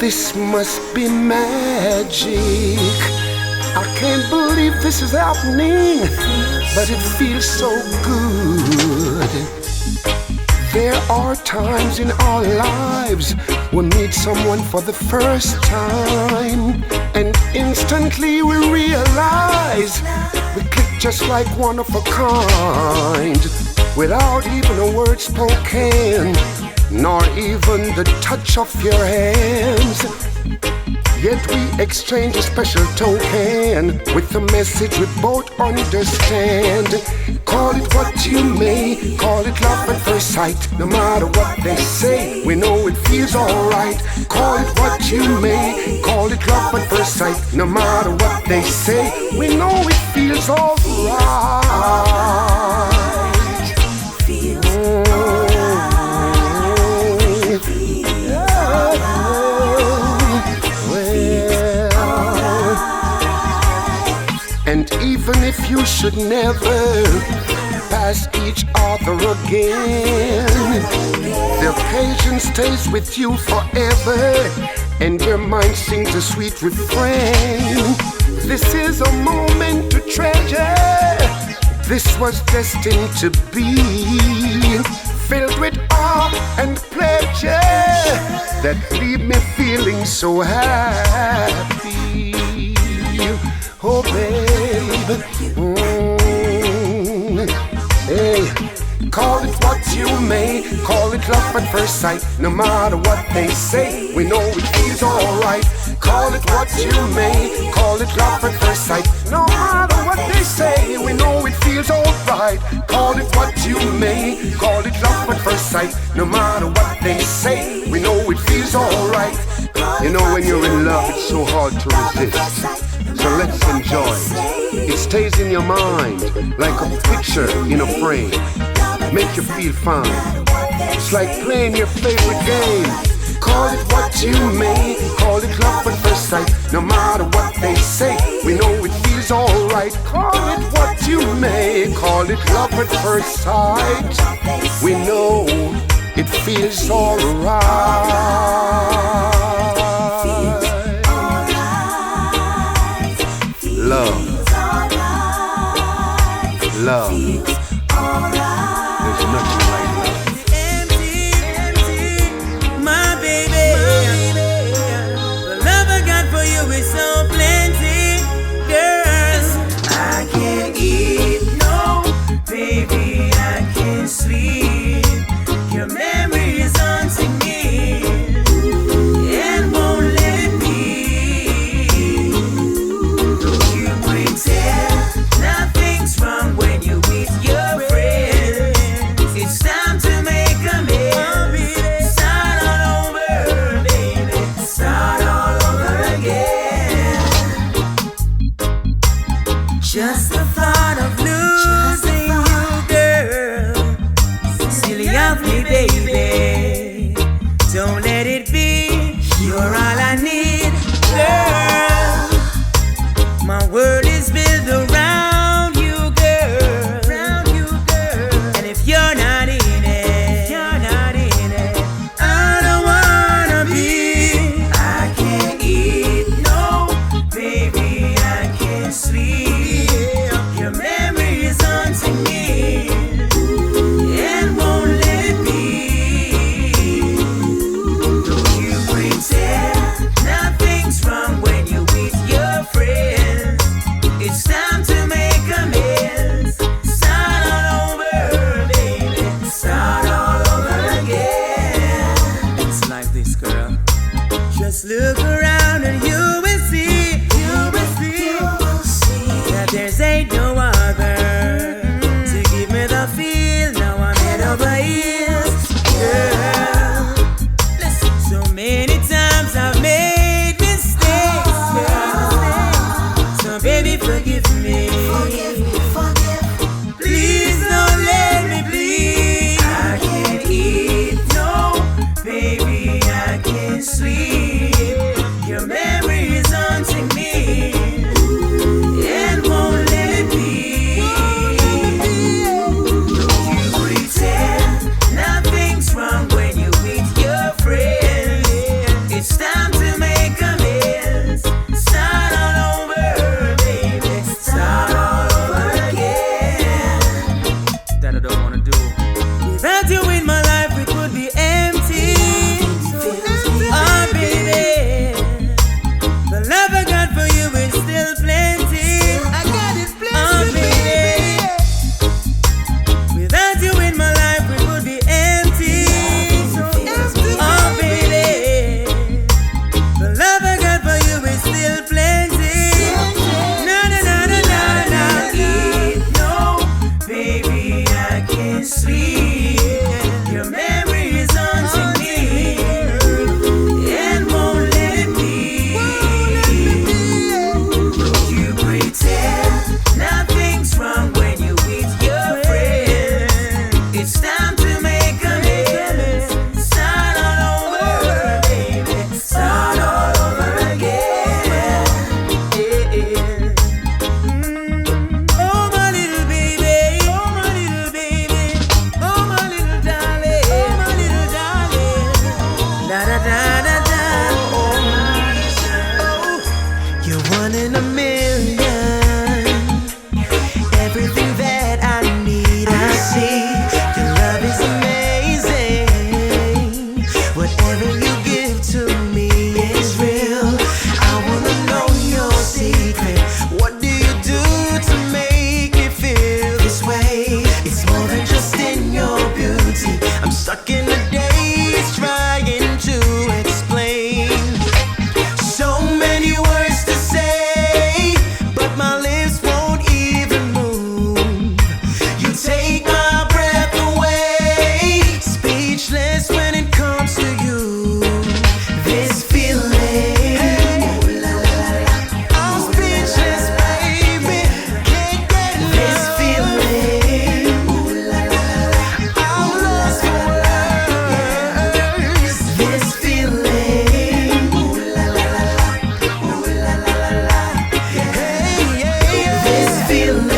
This must be magic. I can't believe this is happening, but it feels so good. There are times in our lives we meet someone for the first time, and instantly we realize we click just like one of a kind, without even a word spoken, nor even the touch of your hands. Yet we exchange a special token with a message we both understand. Call it what you may, call it love at first sight. No matter what they say, we know it feels alright. Call it what you may, call it love at first sight. No matter what they say, we know it feels alright. And even if you should never pass each other again, the occasion stays with you forever, and your mind sings a sweet refrain. This is a moment to treasure. This was destined to be filled with awe and pleasure that leave me feeling so happy. Oh babe, hey, call it what you may, call it love at first sight. No matter what they say, we know it feels alright. Call it what you may, call it love at first sight. No matter what they say, we know it feels alright. Call it what you may, call it love at first sight. No matter what they say, we know it feels alright. You know when you're in love, it's so hard to resist. So let's enjoy it. It stays in your mind like a picture in a frame. Make you feel fine. It's like playing your favorite game. Call it what you may, call it love at first sight. No matter what they say, we know it feels alright. Call it what you may, call it love at first sight. We know it feels alright. Love, love, there's nothing like love. Empty, my baby. The love I got for you is so plenty, girl. I can't eat, no, baby, I can't sleep. Your memory is haunting me and won't let me. Nothing's wrong when you're with your friends. It's time to make amends. Start all over, baby. Start all over again. Just the thought of losing you, girl, silly of me, baby. Don't let it be. You're all I need, girl. My world is built around you, girl. And if you're not in it, I don't wanna be. I can't eat, no, baby, I can't sleep. Your memory is haunting me and won't let me. Don't you pretend nothing's wrong when you're with your friends. It's time to make amends. Start all over, baby. Start all over again. It's like this, girl. Just look around and you will see, that there's ain't no other to give me the feel. Now I'm head over heels, girl. Listen, so many times I've made mistakes, girl. So baby, forgive me. Please don't let me bleed. I can't eat, no, baby, I can't sleep. Your memory is haunting me and won't let me. Don't you pretend sweet. Your memory is haunting me and won't let it be. You pretend nothing's wrong when you with your friend. It's time to make amends. Start all over, baby. Start all over again. Oh my little baby, oh my little baby, oh my little darling, oh my little darling. Da da da da da. Oh, you're one in a million. Everything that I need, I see. Your love is amazing. Whatever you give to me is real. I wanna know your secret. What do you do to make me feel this way? It's more than just in your beauty. I'm stuck in the days trying to explain. So many words to say, but my lips won't even move. You take my breath away, speechless when it comes to you. This feeling, I'm speechless, baby. Can't get this feeling. I'm lost for words. This feeling. This feeling.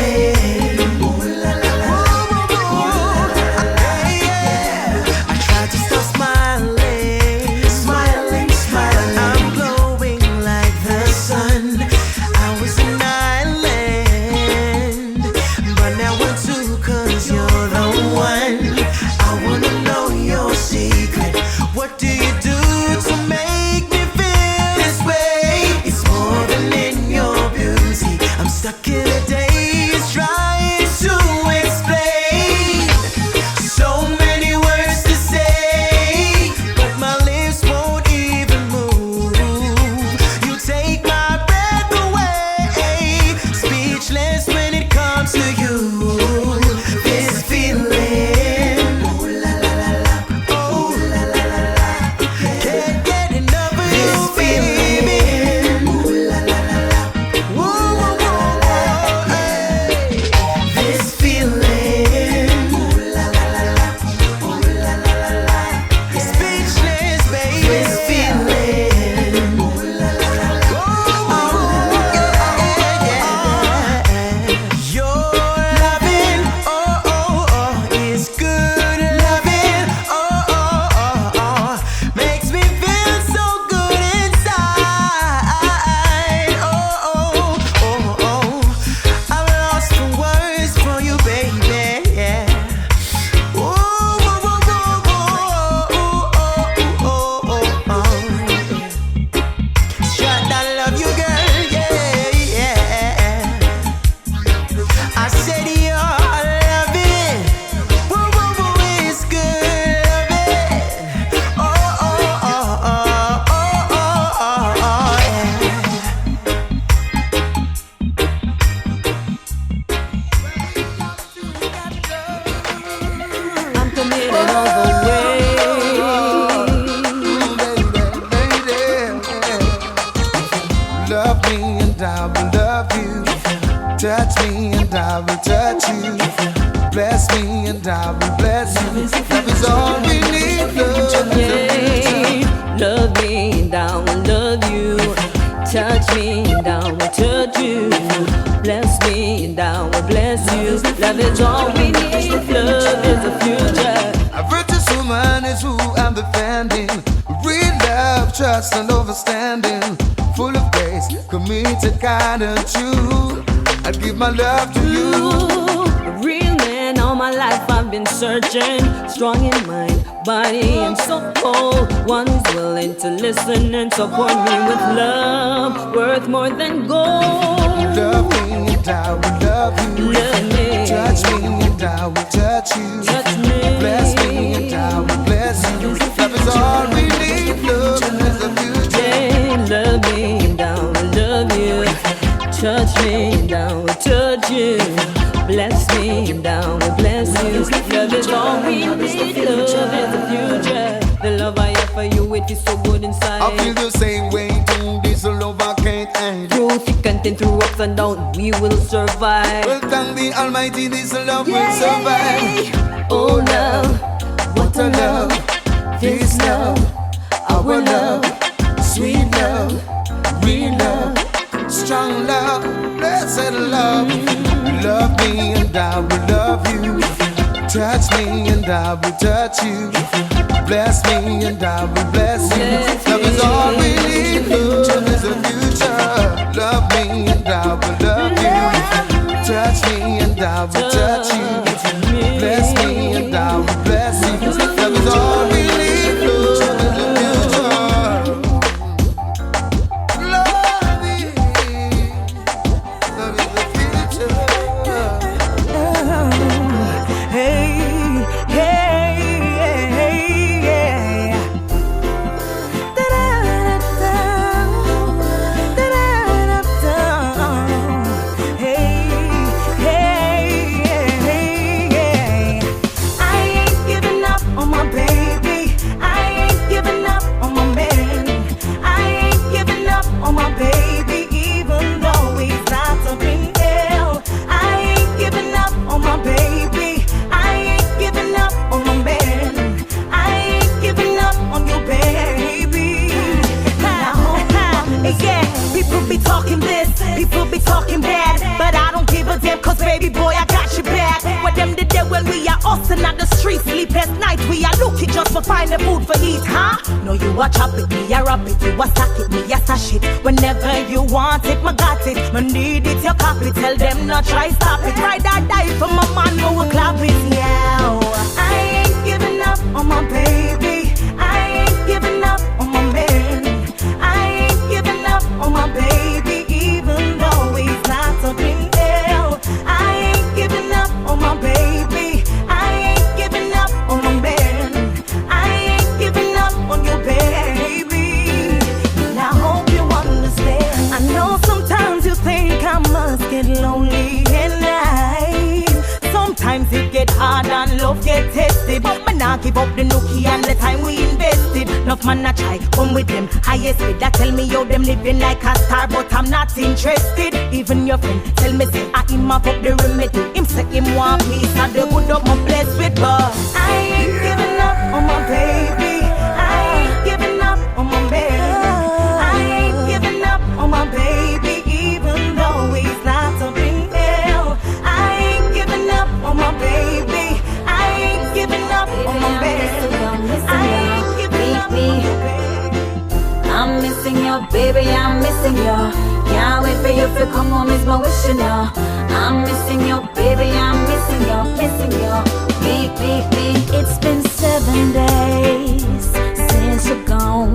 I tried to stop smiling, smiling, smiling. I'm glowing like the sun. I was an island, but now we're two, 'cause you're the one. I wanna know your secret. What do you do to make me feel this way? It's more than in your beauty. I'm stuck in the days trying to explain. So many words to say, but my lips won't even move. You take my breath away, speechless when it comes to you. This feeling, oh, can't get enough of you, baby. Whoa, whoa, whoa, hey. This feeling, speechless, baby. This feeling, oh, yeah, yeah. Your loving, oh, oh, oh, is good loving, oh, oh, oh, oh, makes me feel so good inside, oh, oh, oh, oh. I'm lost for words for you, baby, yeah. Whoa, whoa, whoa, whoa, whoa, oh, oh, oh, oh, oh. Shut I love you, girl, yeah, yeah. I said your loving, whoa, whoa, whoa, is good loving. Oh, oh, oh, oh, oh, oh, oh, oh, yeah. I'm committed all the way. Love me and I will love you. Touch me and I will touch you. Bless me and I will bless you. Love is all we need. Yeah. Love me and I will love you. Touch me and I will touch you. Bless me and I will bless you. Love is all we need. Love is the future. A virtuous woman is who I'm defending. Real love, trust and understanding. Full of grace, committed, kind and true. I give my love to you. A real man, all my life I've been searching. Strong in mind, body and soul. One who's willing to listen and support me with love, worth more than gold. Love me and I will love you. Love me. Touch me and I will touch you. Touch me. Bless me and I will bless you. Love is all we need. Love is the future. Yeah, love me and I will love you. Touch me and I will touch you. Bless me and I will bless you. Love is all we need. Love is the future. The love I have for you, it is so good inside. I feel the same way too. This love I can't end. Through thick and thin, through ups and downs, we will survive. Well, thank the Almighty, this love will survive. Oh love, what a love. This love, our love. Sweet love, real love. Strong love, blessed love. Love me and I will love you. Touch me and I will touch you. Bless me and I will bless you. Love is all we need. Love is the future. Love me and I will love you. Touch me and I will touch you. Bless me and I will bless you. Love is all we need. Love is the future. Love is the future. Hey, hey, hey, yeah. Da-da-da-da, da-da-da-da. Hey, hey, yeah. I ain't giving up on my baby. I ain't giving up on my man. I ain't giving up on my baby, even though he's not up in hell. I ain't giving up on my baby. I ain't giving up on my man. I ain't giving up on you, baby. Yeah, people be talking this, people be talking bad, but I don't give a damn, cause baby boy, I got your back. What them did there when we are hustling at the streets, sleepless nights, we are looking just for finding food for eat, huh? No, you a chop it, me a rub it, you a stack it, me a stash it. Whenever you want it, me got it, me need it, you copy. Tell them not try stop it, ride or die for my man, no we clap it, yeah. I ain't giving up on my baby, I ain't giving up on my man. I ain't giving up on my baby, even though he's not up in hell. I ain't giving up on my baby. I ain't giving up on my man. I ain't giving up on you, baby. And I hope you understand. I know sometimes you think I must get lonely at night. Sometimes it get hard and love get tested, but me not give up the nookie and the time we invested. Enough man a try, come with them highest bid. That tell me how them living like a star, but I'm not interested. Even your friend tell me say I him up the remedy. Him say him want peace and the good up my blessed with, but I ain't giving up on my baby. I ain't giving up on my man. I ain't giving up on my baby, even though he's not up in hell. I ain't giving up on my baby. I ain't giving up on my man. I ain't giving up on my baby. I'm missing you, baby, I'm missing you. Can't wait for you to come home, is my wishing you. I'm missing you, baby, I'm missing you, missing you. Me. It's been 7 days since you're gone,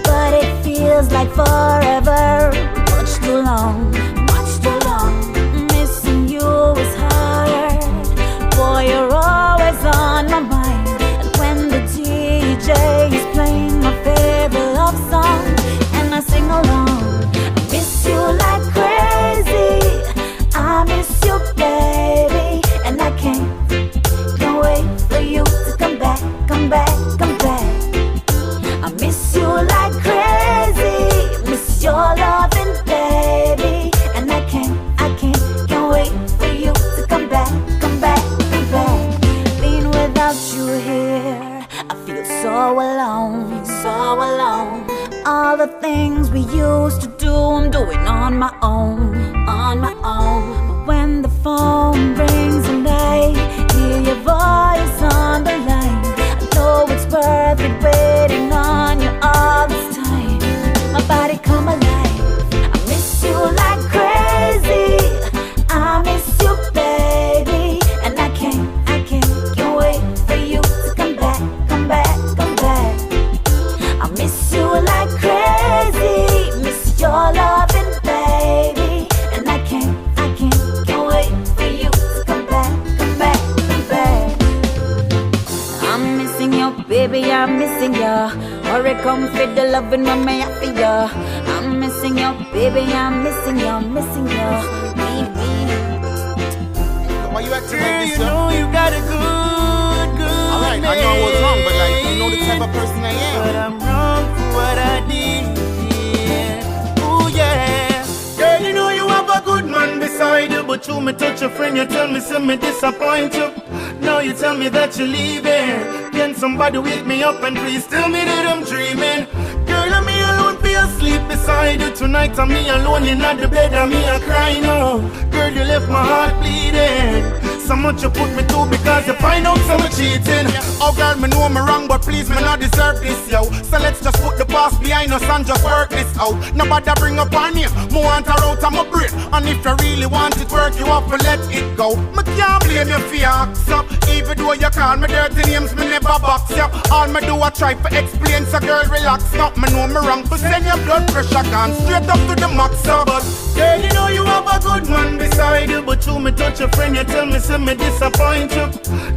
but it feels like forever. Much too long. Missing you is hard. Boy, you're always on my mind. And when the DJ is playing my favorite love song, and I sing along, I miss you like crazy. I miss you, baby, and I can't wait for you to come back. I miss you like crazy. Miss your loving, baby, and I can't wait for you to come back. Being without you here, I feel so alone. All the things we used to do, I'm doing on my own. But when the phone rings and I hear your voice on the line, I know it's worth it waiting on you all this time. My body come alive. I miss you like crazy. I miss you, baby, and I can't wait for you to come back. I miss you like crazy. Miss your loving, baby, and I can't wait for you to come back. I'm missing you, baby, I'm missing you. Hurry, come fit the loving when me after you. I'm missing you, baby, I'm missing you. Why you to make this, you know you got a good alright, I know I was wrong, but like, you know the type of person I am. But I'm wrong for what I did. Ooh, yeah. Girl, you know you have a good man beside you, but you me touch a friend, you tell me some me disappoint you. Now you tell me that you're leaving. Can somebody wake me up and please tell me that I'm dreaming? Girl, I'm me alone for your sleep beside you tonight. I'm me alone in the bed, I'm me a crying. Oh, girl, you left my heart bleeding. So much you put me through because you find out so much cheating. Oh girl, me know me wrong, but please me not deserve this, yo. So let's just put the past behind us and just work this out. Nobody bring up our name, me want her out of my brain. And if you really want it work, you have to let it go. Me can't blame you for your acts up. Even though you call me dirty names, me never box you. All me do I try to explain, so girl relax. Not me know me wrong, but send your blood pressure gone straight up to the max up. But girl, you know you have a good man beside you, but you me touch a friend, you tell me me disappoint you.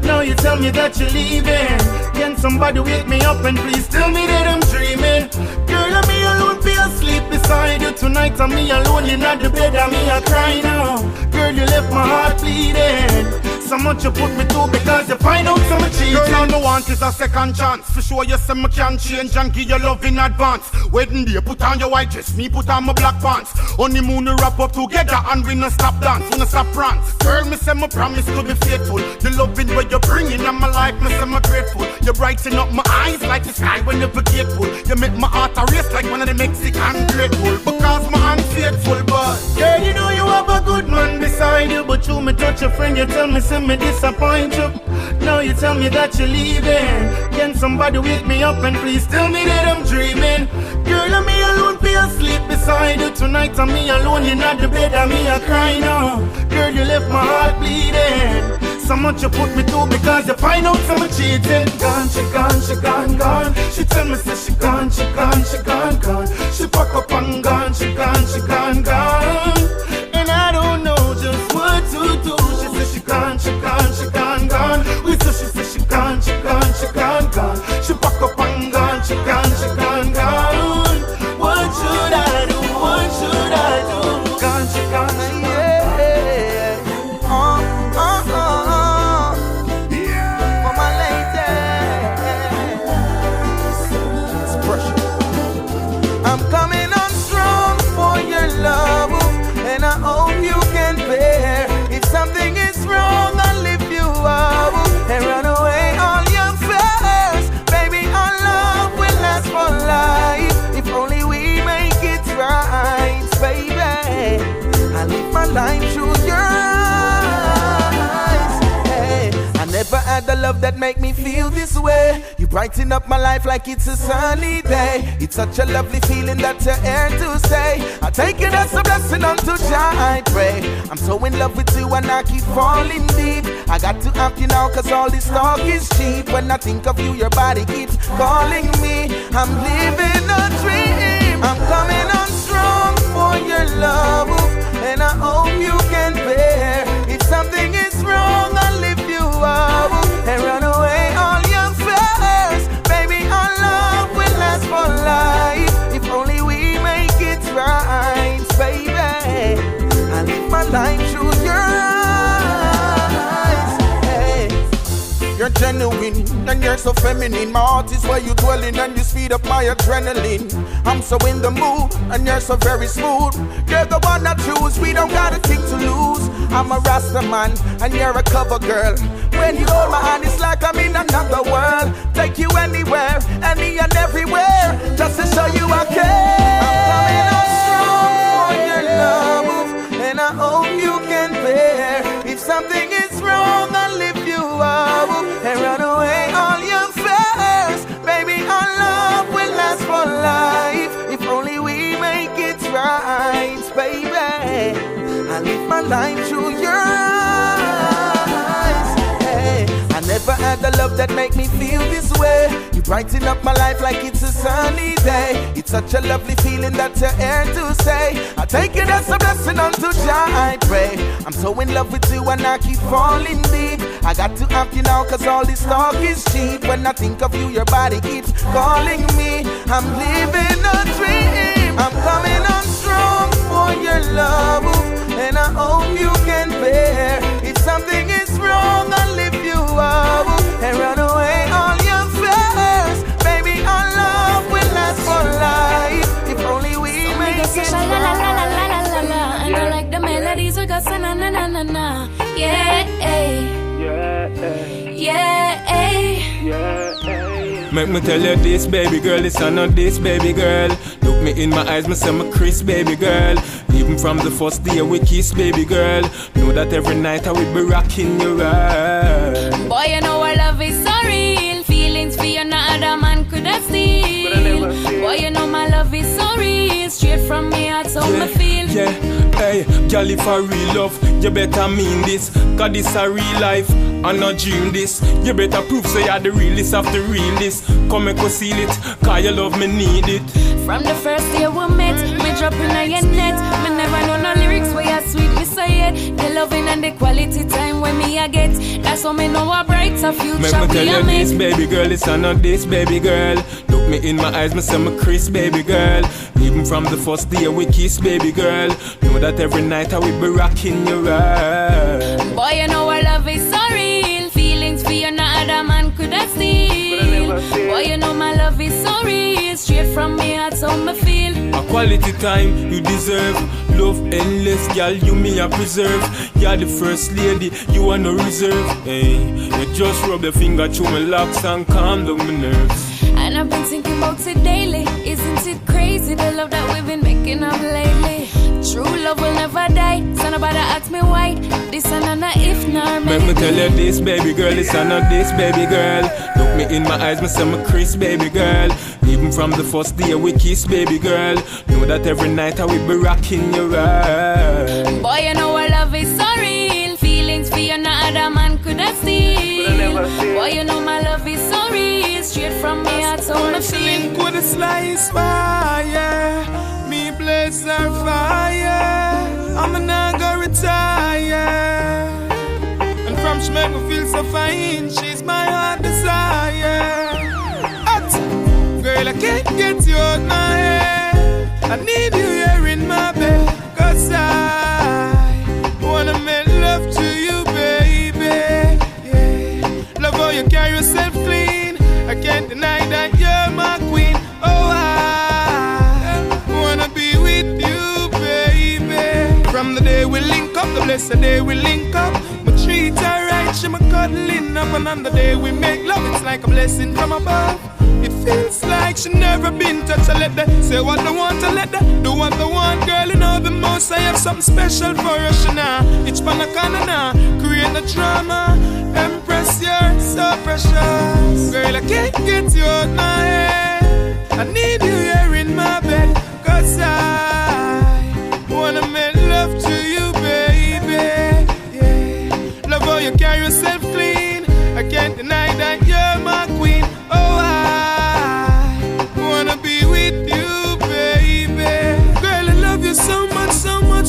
Now you tell me that you're leaving. Can somebody wake me up and please tell me that I'm dreaming? Girl, I'm me alone for asleep beside you tonight. I'm me alone in the bed, I'm me a crying now. Girl, you left my heart bleeding. So much you put me through because you find out so much cheating. Girl, all me want is a second chance. For sure you say me can change and give your love in advance. Wedding day, put on your white dress, me put on my black pants. Honeymoon we wrap up together and we no stop dance, we no stop prance. Girl, me say me promise to be faithful. The loving where you bringing in my life, me say me grateful. You brighten up my eyes like the sky when you're forgetful. You make my heart a race like one of the Mexican grateful. Because my unfaithful, but girl, you know you have a good man beside you, but you me touch a friend, you tell me say me disappoint you. Now you tell me that you're leaving. Can somebody wake me up and please tell me that I'm dreaming? Girl, I'm me alone for asleep beside you tonight. I'm me alone in the bed, I'm me a crying now. Girl, you left my heart bleeding. So much you put me through because you find out so much cheating. Gone, she gone, she gone, gone. She tell me say she gone, she gone, she gone, gone. She pack up and gone, she gone, she gone, gone. And I don't know just what to do. She said she gone, she gone, she gone, gone. We said she said she gone, she gone, she gone, gone. She pack up and gone, she gone, she gone, gone. What should I do? What should I do? Gone, she gone, she gone. I'm coming on strong for your love, and I hope you can bear. If something is wrong, I'll lift you up and run away all your fears. Baby, our love will last for life. If only we make it right, baby. I live my life through your eyes. Hey, I never had the love that make me feel this way. You brighten up my life like it's a sunny day. It's such a lovely feeling that you're here to stay. I take it as a blessing unto Jah, I pray. I'm so in love with you and I keep falling deep. I got to have you now cause all this talk is cheap. When I think of you, your body keeps calling me. I'm living a dream. I'm coming on strong for your love, and I hope you can bear. If something is wrong, I'll lift you up and run away all your fears. Baby, our love will last for life. If only we make it right, baby. I live my life through your eyes. Hey, you're genuine and you're so feminine. My heart is where you dwelling and you speed up my adrenaline. I'm so in the mood and you're so very smooth. You're the one I choose, we don't got a thing to lose. I'm a Rasta man and you're a cover girl. When you hold my hand, it's like I'm in another world. Take you anywhere, any and everywhere, just to show you I care. I'm coming on strong for your love, and I hope you can bear. If something is wrong, I'll lift you up and run away all your fears. Baby, our love will last for life. If only we make it right, baby. I live my life through your eyes. Hey, I never had the love that make me feel this way. You brighten up my life like it's a sunny day. It's such a lovely feeling that you're here to stay. I take it as a blessing unto Jah, I pray. I'm so in love with you and I keep falling deep. I got to have you now cause all this talk is cheap. When I think of you, your body keeps calling me. I'm living a dream. I'm coming on strong for all your love, and I hope you can bear. If something is wrong, I'll lift you up and run away all your fears. Baby, our love will last for life. If only we make it right. La la la la la la la la. And I like the melodies we got na na na na na. Yeah, Make me tell you this, baby girl, it's not this, baby girl. Look me in my eyes, me say me Chris, baby girl. Even from the first day we kiss, baby girl. Know that every night I will be rocking your world. boy, you know our love is so real. Feelings for you, no other man could have seen. Boy, you know my love is so real. Straight from me heart, so me feel. Yeah, hey, girl, if I real love, you better mean this. Cause this a real life, I not dream this. You better prove so you're the realest of the realest. Come make us seal it, cause your love me need it. From the first day we met, me dropping on your net. Me never know no lyrics where you sweet me say it. The loving and the quality time when me I get. That's how me know a brighter future Make me tell we you a make. this, baby girl, it's not this, baby girl. Look me in my eyes, me say me Chris, baby girl. Even from the first day we kiss, baby girl. Know that every night I will be rocking your world. Boy, you know our love is so real. Feelings for you, no other man could have seen. Boy, you know my love is so real. Straight from me heart, so me feel. A quality time you deserve. Love endless, girl, you me a preserve. You're the first lady, you are no reserve. Hey, you just rub your finger through my locks and calm down my nerves. And I've been thinking about it daily. Isn't it crazy the love that we've been making up lately? True love will never die. So nobody ask me why. This and not if nor Make me tell you this, baby girl, it's not this, baby girl. Look me in my eyes, me say me Chris, baby girl. Even from the first day we kiss, baby girl. Know that every night I will be rocking your world. Boy, you know our love is so real. Feelings for you, no other man could have seen. Boy, you know my love is so real. Straight from me heart, so me feel. With a slice fire, me blaze our fire. I'm not gonna retire. And from she make me feel so fine, she's my heart desire. Hot. Girl, I can't get you out my head. I need you here in my bed. Cause I wanna make love to you, baby. Yeah. Love how you carry yourself clean. I can't deny that you're my queen. Oh, I wanna be with you, baby. From the day we link up, the blessed day we link up. My treat her right, she my cuddling up. And on the day we make love, it's like a blessing from above. It feels like she never been touched. I let that say what I want, I let that do what I want. Girl, you know the most I have something special for you, Shana. It's panakana now, create the drama. Empress, you're so precious. Girl, I can't get you out my head. I need you here in my bed. Cause I wanna make love to you, baby. Yeah. Love how you carry yourself clean. I can't deny that you're my queen. Oh, I wanna be with you, baby. Girl, I love you so much,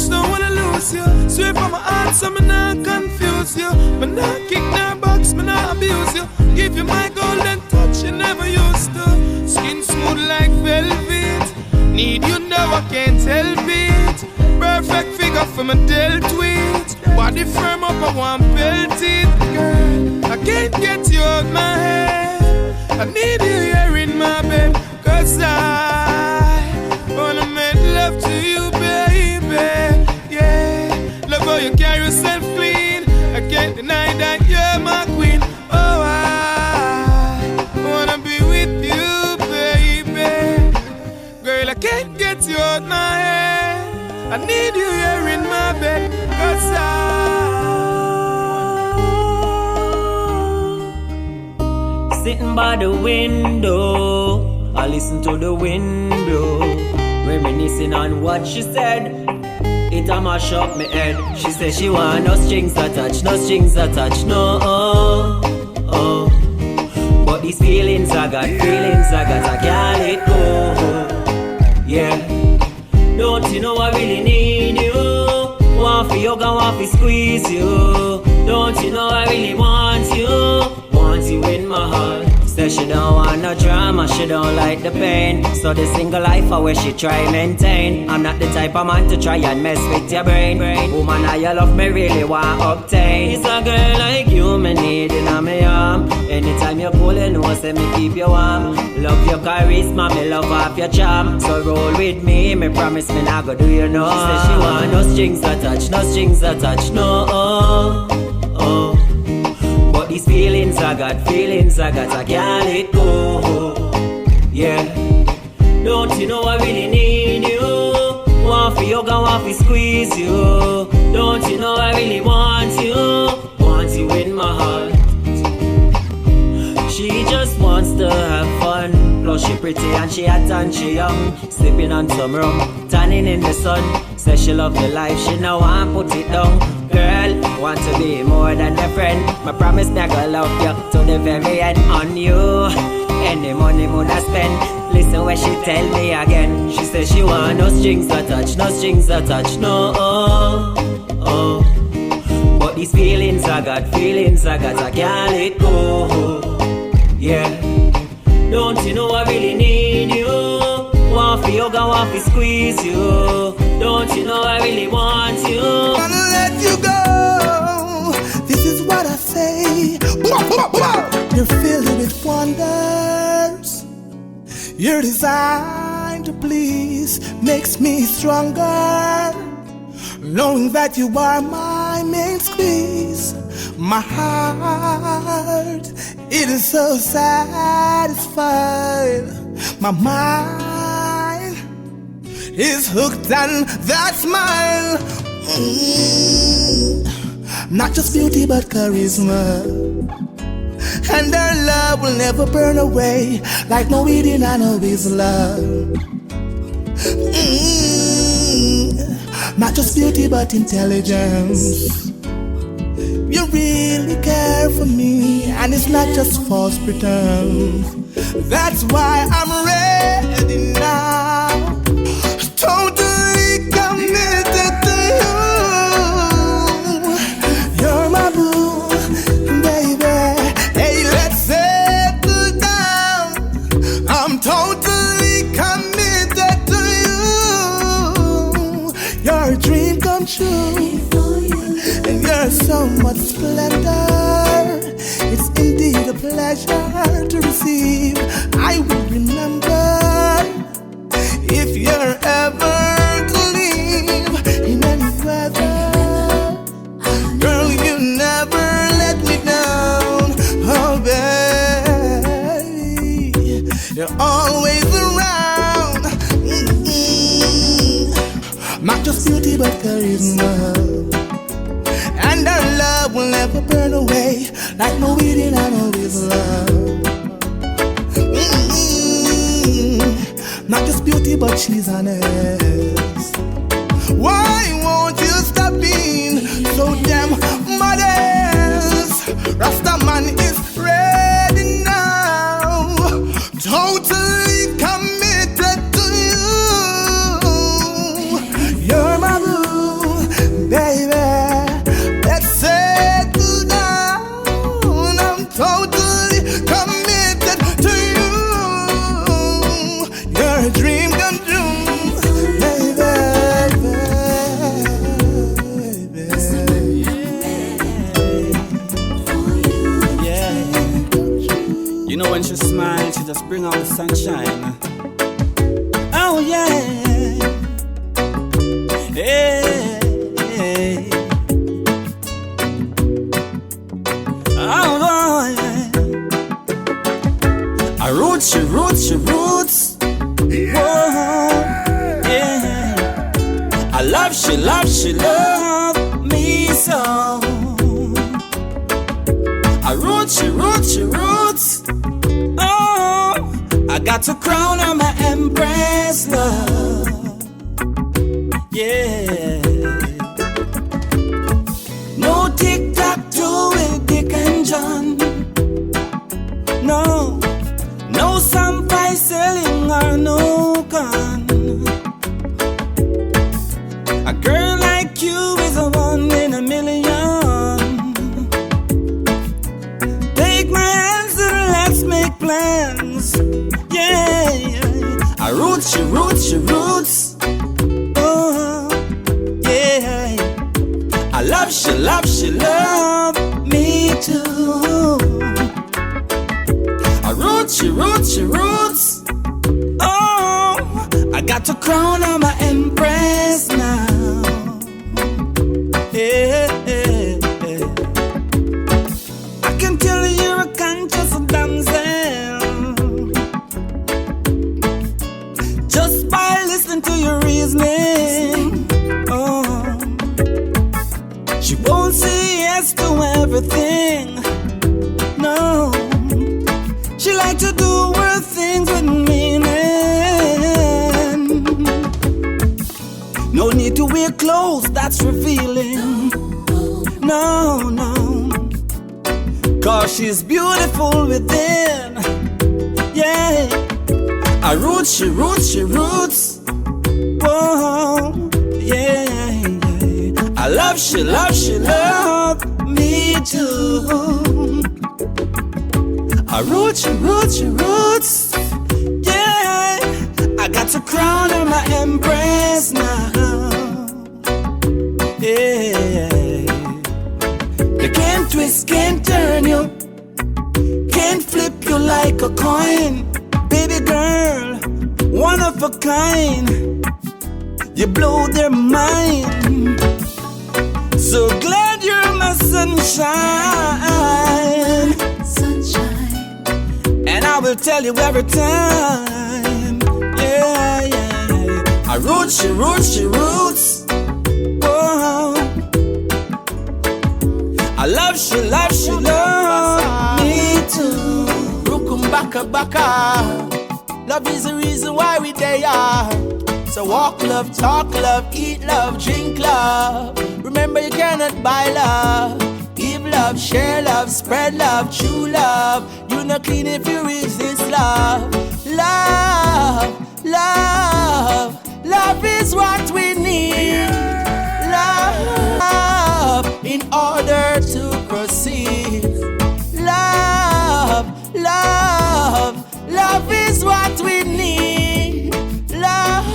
don't wanna lose you. Sweep on my heart, so me not confuse you. Me not kick, not box, me not abuse you. Give you my golden touch, you never used to. Skin smooth like velvet. Need you now, I can't help it. Perfect figure for my dealt with. Body firm up, I want belt it. Girl, I can't get you out my head. I need you here in my bed. Cause I wanna make love to you, baby. Yeah, love how you carry yourself clean. I can't deny that you're my queen. Oh, I wanna be with you, baby. Girl, I can't get you out my head. I need you here in my bed. Cause Sitting by the window, I listen to the wind blow, reminiscing on what she said. It a mash up my head. She said she want no strings attached, no strings attached, no. But these feelings I got, I can't let go. Yeah, don't you know I really need you? Want for you, want for squeeze you. Don't you know I really want you in my heart. Said say she don't want no drama, she don't like the pain. So the single life where she try maintain. I'm not the type of man to try and mess with your brain. Woman, I you love me really want obtain. It's a girl like you me need in my arm. Anytime you pull in, know say me keep you warm. Love your charisma, me love off your charm. So roll with me promise me not go do you know. She say she want no strings attached, no strings attached, no. But these feelings I got, I can't let go. Yeah, don't you know I really need you? Want for yoga, want for squeeze you. Don't you know I really want you in my heart. She just wants to have fun. Plus she pretty and she hot and she young. Sipping on some rum, tanning in the sun. Say she love the life, she know I put it down. Girl, want to be more than a friend. My promise me I gonna love you to the very end. On you, any money I spend. Listen when she tell me again. She say she want no strings attached, no strings attached, no. But these feelings I got, I can't let go. Yeah, don't you know I really need you? Want for yoga, want for squeeze you. Don't you know I really want you? Gonna let you go. This is what I say. You're filled with wonders. You're designed to please, makes me stronger. Knowing that you are my main squeeze. My heart, it is so satisfied. My mind is hooked on that smile. Not just beauty but charisma. And our love will never burn away like no eating and no his love. Not just beauty but intelligence. You really care for me, and it's not just false pretense. That's why I'm ready now, totally committed to you. You're my boo, baby. Hey, let's settle down. I'm totally committed to you. You're a dream come true. And you're so much splendor. It's indeed a pleasure to receive. I will remember if you're ever to leave in any weather. Girl, you never let me down. Oh, baby, you're always around. Not just beauty but charisma. And our love will never burn away like no eating and no his love. Not just beauty but she's honest. Why won't you stop being so damn modest? Rastaman is ready now, totally committed to you. You're my boo, baby. Settle down, I'm totally committed to you. You're a dream come true, baby. Yeah. You know when she smiles, she just bring out the sunshine. Oh yeah. Yeah. She roots. Whoa, yeah. I love, she love me so. I roots. Oh, I got to crown her my empress love. Yeah. No tic-tac-toe with Dick and John. No. No sampai selling or no gun. A girl like you is a 1 in a million. Take my hands and let's make make plans. Yeah, yeah. I roots, she roots, she roots. Oh, yeah. I love, she love me too. I roots, she roots, she roots. Oh, I got to crown on my empress now. Yeah, yeah, yeah. I can tell you're a conscious damsel just by listening to your reasoning. Oh, she won't say yes to everything. No, she like to do her things with meaning. No need to wear clothes that's revealing. No, no, 'cause she's beautiful within. Yeah, I roots, she roots, she roots. Whoa, yeah, yeah. I love, she love me too. I roots, she roots, she roots. Yeah, I got to crown her my empress now. Yeah, they can't twist, can't turn you, can't flip you like a coin. Baby girl, one of a kind, you blow their mind. So glad you're my sunshine. And I will tell you every time. Yeah, yeah, yeah. I roots, she roots, she roots. Whoa. I love, she love me too. Rukum baka baka. Love is the reason why we there. So walk love, talk love, eat love, drink love. Remember you cannot buy love. Give love, share love, spread love, true love. You not clean if you resist love. Love, love, love is what we need. Love, in order to proceed. Love, love, love is what we need. Love,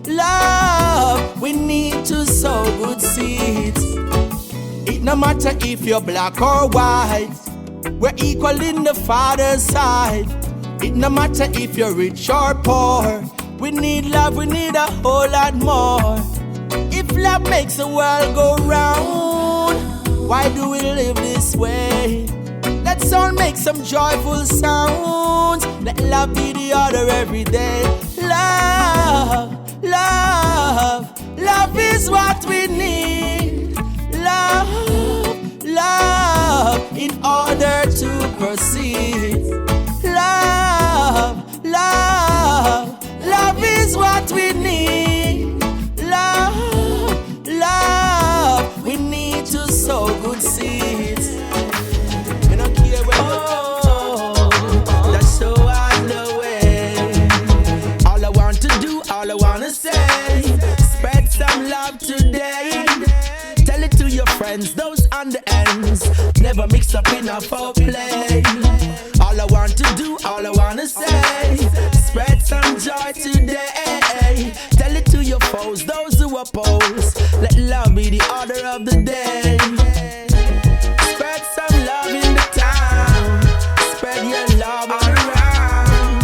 love, we need to sow good seeds. It no matter if you're black or white, we're equal in the Father's sight. It no matter if you're rich or poor, we need love, we need a whole lot more. If love makes the world go round, why do we live this way? Let's all make some joyful sounds. Let love be the order every day. Love, love, love is what we need. Love, love, in order to proceed. Love, love, love is what we need. Love, love, we need to sow good seeds. We don't care where that's so out the way. All I want to do, all I want to say, spread some love today. Tell it to your friends, those on the ends. Never mix up in a foul play. All I want to do, all I want to say, spread some joy today. Tell it to your foes, those who oppose. Let love be the order of the day. Spread some love in the town. Spread your love all around.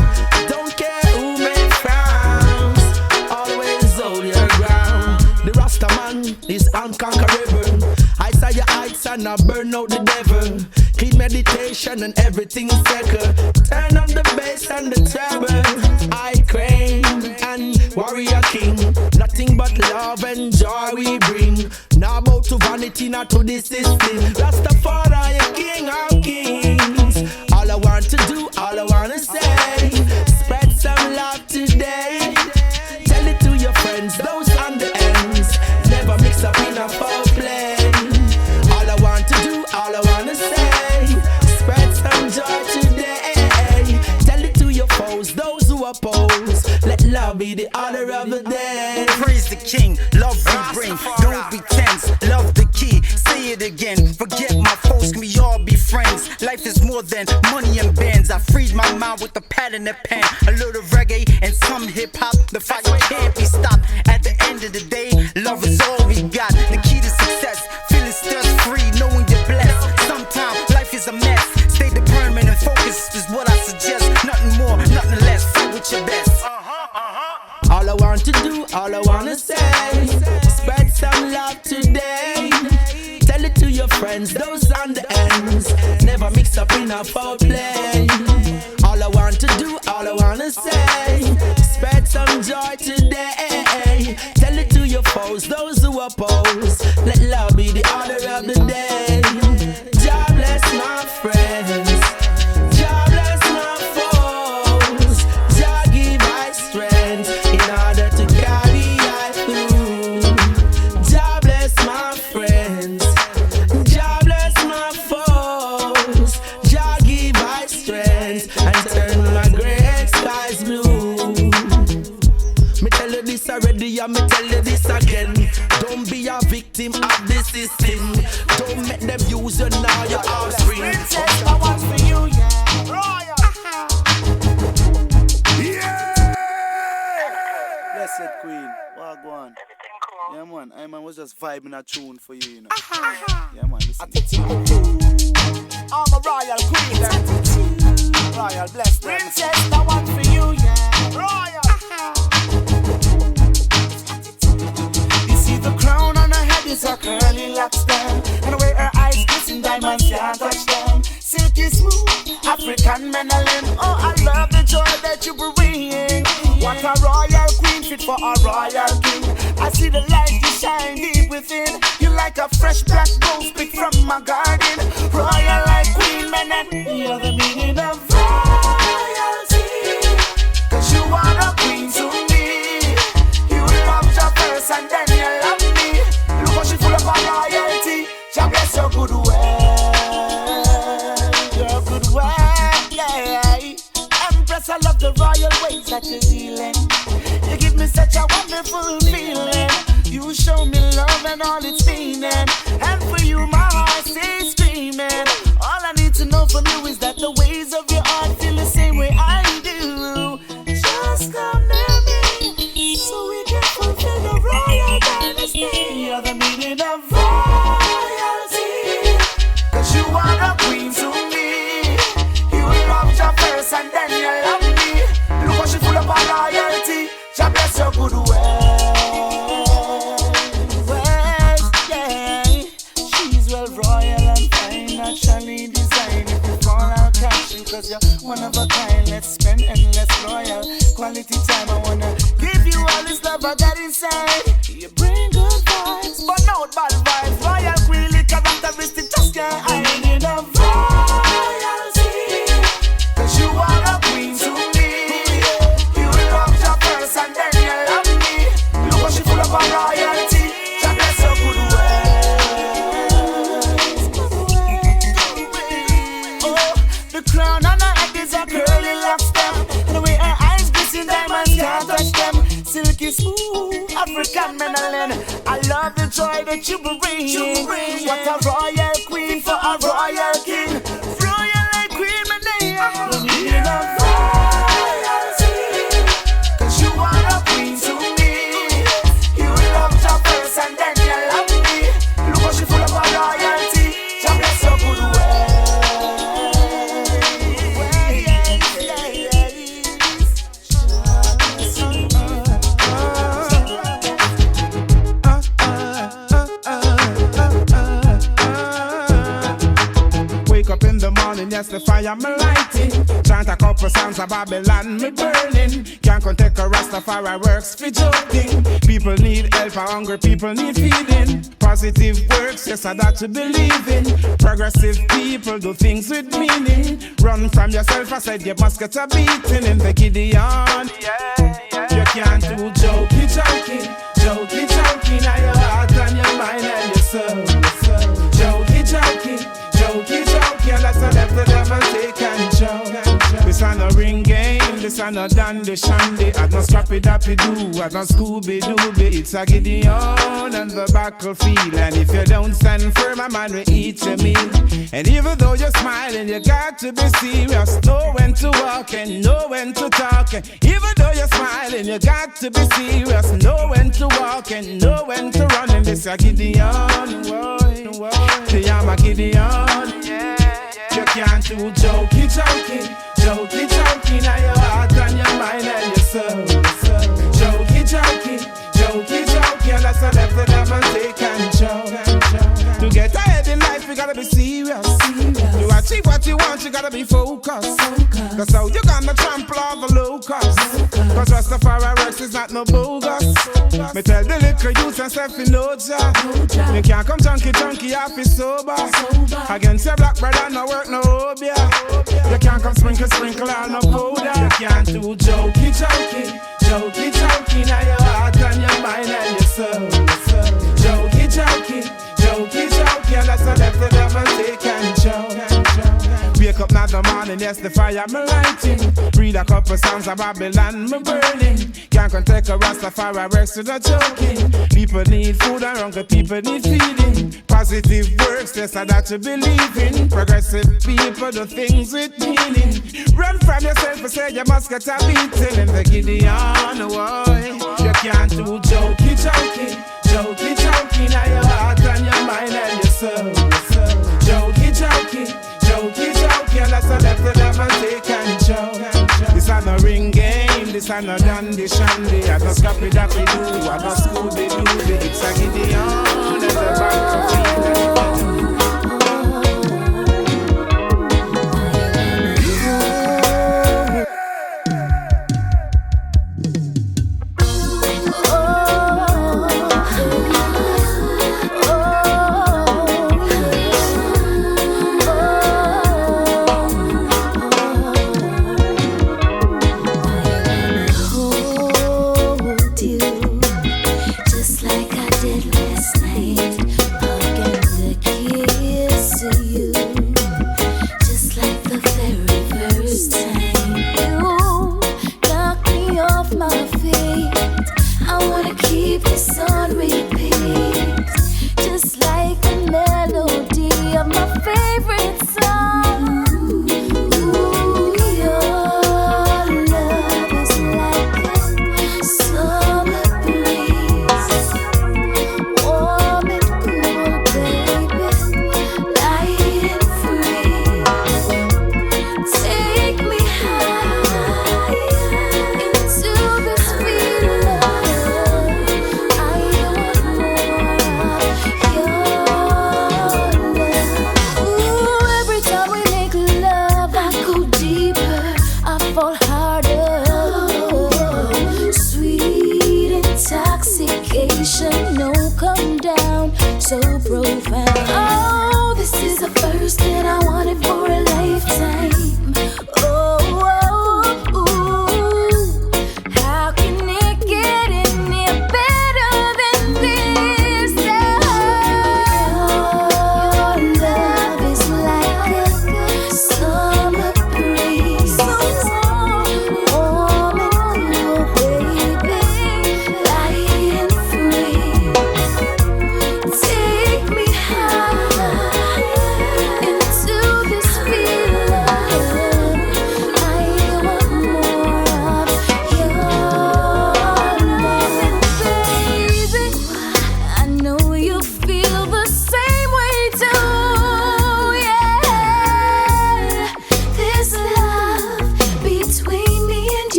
Don't care who may frowns. Always hold your ground. The Rasta man is unconquerable. Heights are your heights and I burn out the devil. Clean meditation and everything second. Turn up the bass and the treble. I crane and warrior king. Nothing but love and joy we bring. Not about to vanity, not to the system. Rastafari, king of kings. All I want to do, all I want to say, spread some love today. Tell it to your friends, those on the ends. Never mix up in a foul play. All I want to do, all I want to say, spread some joy today. Tell it to your foes, those who oppose. Let love be the order of the day. Praise the king, love we bring. Don't be tense, love the key. Say it again, forget my foes, can we all be friends? Life is more more than money and bands. I freed my mind with a pad and a pen. A little reggae and some hip hop. The fight can't be stopped. At the end of the day, love is all we got. The key to success, feeling stress free, knowing you're blessed. Sometimes life is a mess. Stay determined and focused is what I suggest. Nothing more, nothing less. Fight with your best. All I want to do, all I wanna say, spread some love today. Tell it to your friends, those on the ends. Never mix up in a foul play. All I want to do, all I wanna say, spread some joy today. Tell it to your foes, those who oppose. Let love be the order of the day. God bless my friends. God bless my foes. God give my strength in order to carry I through. God bless my friends. God bless my foes. God give my strength and turn my gray skies blue. Me tell you this already and me tell you this again. Don't be a victim of the system. Don't make them use you now, your offspring. Princess, I want for you, yeah. Royal. Blessed Queen, what go on? Yeah man, I man was just vibing a tune for you, you know. Yeah man, listen. I'm a royal queen. Royal, bless them. Princess, I want for you, yeah. Royal. You see the crown on her head is her curly locks down, and the way her eyes glisten, diamonds can't touch them. Silky smooth, African melanin. Oh, I love the joy that you bring. What a royal queen fit for a royal king. I see the light you shine deep within. You like a fresh black rose picked from my garden. Royal like queen melanin. You're the meaning of royalty. 'Cause you are a queen to me. You love your first and then you love me. Look how she full of royalty. God bless your good way. Your good way, yeah. Empress, I love the royal ways that you're dealing. You give me such a wonderful feeling. You show me love and all its meaning. And for you, my heart stays screaming. All I need to know from you is that the ways of your heart feel the same way I do. Just come near me, so we can fulfill the royal dynasty. You're the meaning of royalty. 'Cause you are a queen to me. You loved your first and then you love me. Look how she full of royalty. God bless your good way. Well, yeah. She's well royal and fine, naturally designed. If you fall out catching, 'cause you're one of a kind. Let's spend endless royal quality time. I wanna give you all this love I got inside. You bring good vibes, but not bad vibes. Royal queen, characteristic, just can't hide enough royalty. 'Cause you are a queen to me. You love your first and then you love me. Look how she full of royalty. God bless your good ways. Oh, the crown on her head is a curly locks them, and the way her eyes glisten, diamonds can't touch them. Silky smooth, African melanin. I love the joy that you bring. What a royal queen for a royal king. Royal like queen, my name. The meaning of royalty. 'Cause you are a queen to me. You love your first and then you love me. Look how she full of royalty. God bless your good way. Wake up in the morning, yes, the fire me lighting. Chant a couple songs of Babylon, me burning. Can't take a Rastafari works for joking. People need help and hungry people need feeding. Positive works, yes, I that to believe in. Progressive people do things with meaning. Run from yourself, I said you must get a beating. In the Gideon, you can't do jokey, now your heart and your mind and your soul. Jokey, and that's a left the devil take control. This a no ring game, this a a no dandy shandy, I no scrappy dappy do, I no Scooby Dooby. It's a Gideon on the battlefield, and if you don't stand firm, a man will eat your meal. And even though you're smiling, you got to be serious. Know when to walk and know when to talk. And even though you're smiling, you got to be serious. Know when to walk and know when to run. And this a Gideon, I'm a Gideon. You can't do jokey, now your heart and your mind and your soul. Jokey, and that's a left that I'm gonna take control. To get ahead in life, you gotta be serious. To achieve what you want, you gotta be focused. Cause how you gonna trample all the locusts? Cause Rastafari works is not no bogus. Me tell the little youth and self in no job. You can't come junkie, off is sober. Against your black brother, no work, no obia. You can't come sprinkle on no powder. You can't do jokey, now your heart and your mind and your soul. Jokey, and that's a left that I'm gonna take control. Wake up now the morning, yes, the fire me lighting. Read a couple songs of Babylon me burning. Can't take a Rastafari works to the joking. People need food and hungry people need feeding. Positive works, that's that you believe in. Progressive people do things with meaning. Run from yourself and say you must get a beating. And the Gideon, boy, you can't do jokey, now your heart and your mind and your soul. Jokey, and that's a left that I'm gonna take control. This a no ring game, this a no dandy shandy. I no scrappy dappy do, I no Scooby Dooby. It's a Gideon and the battlefield.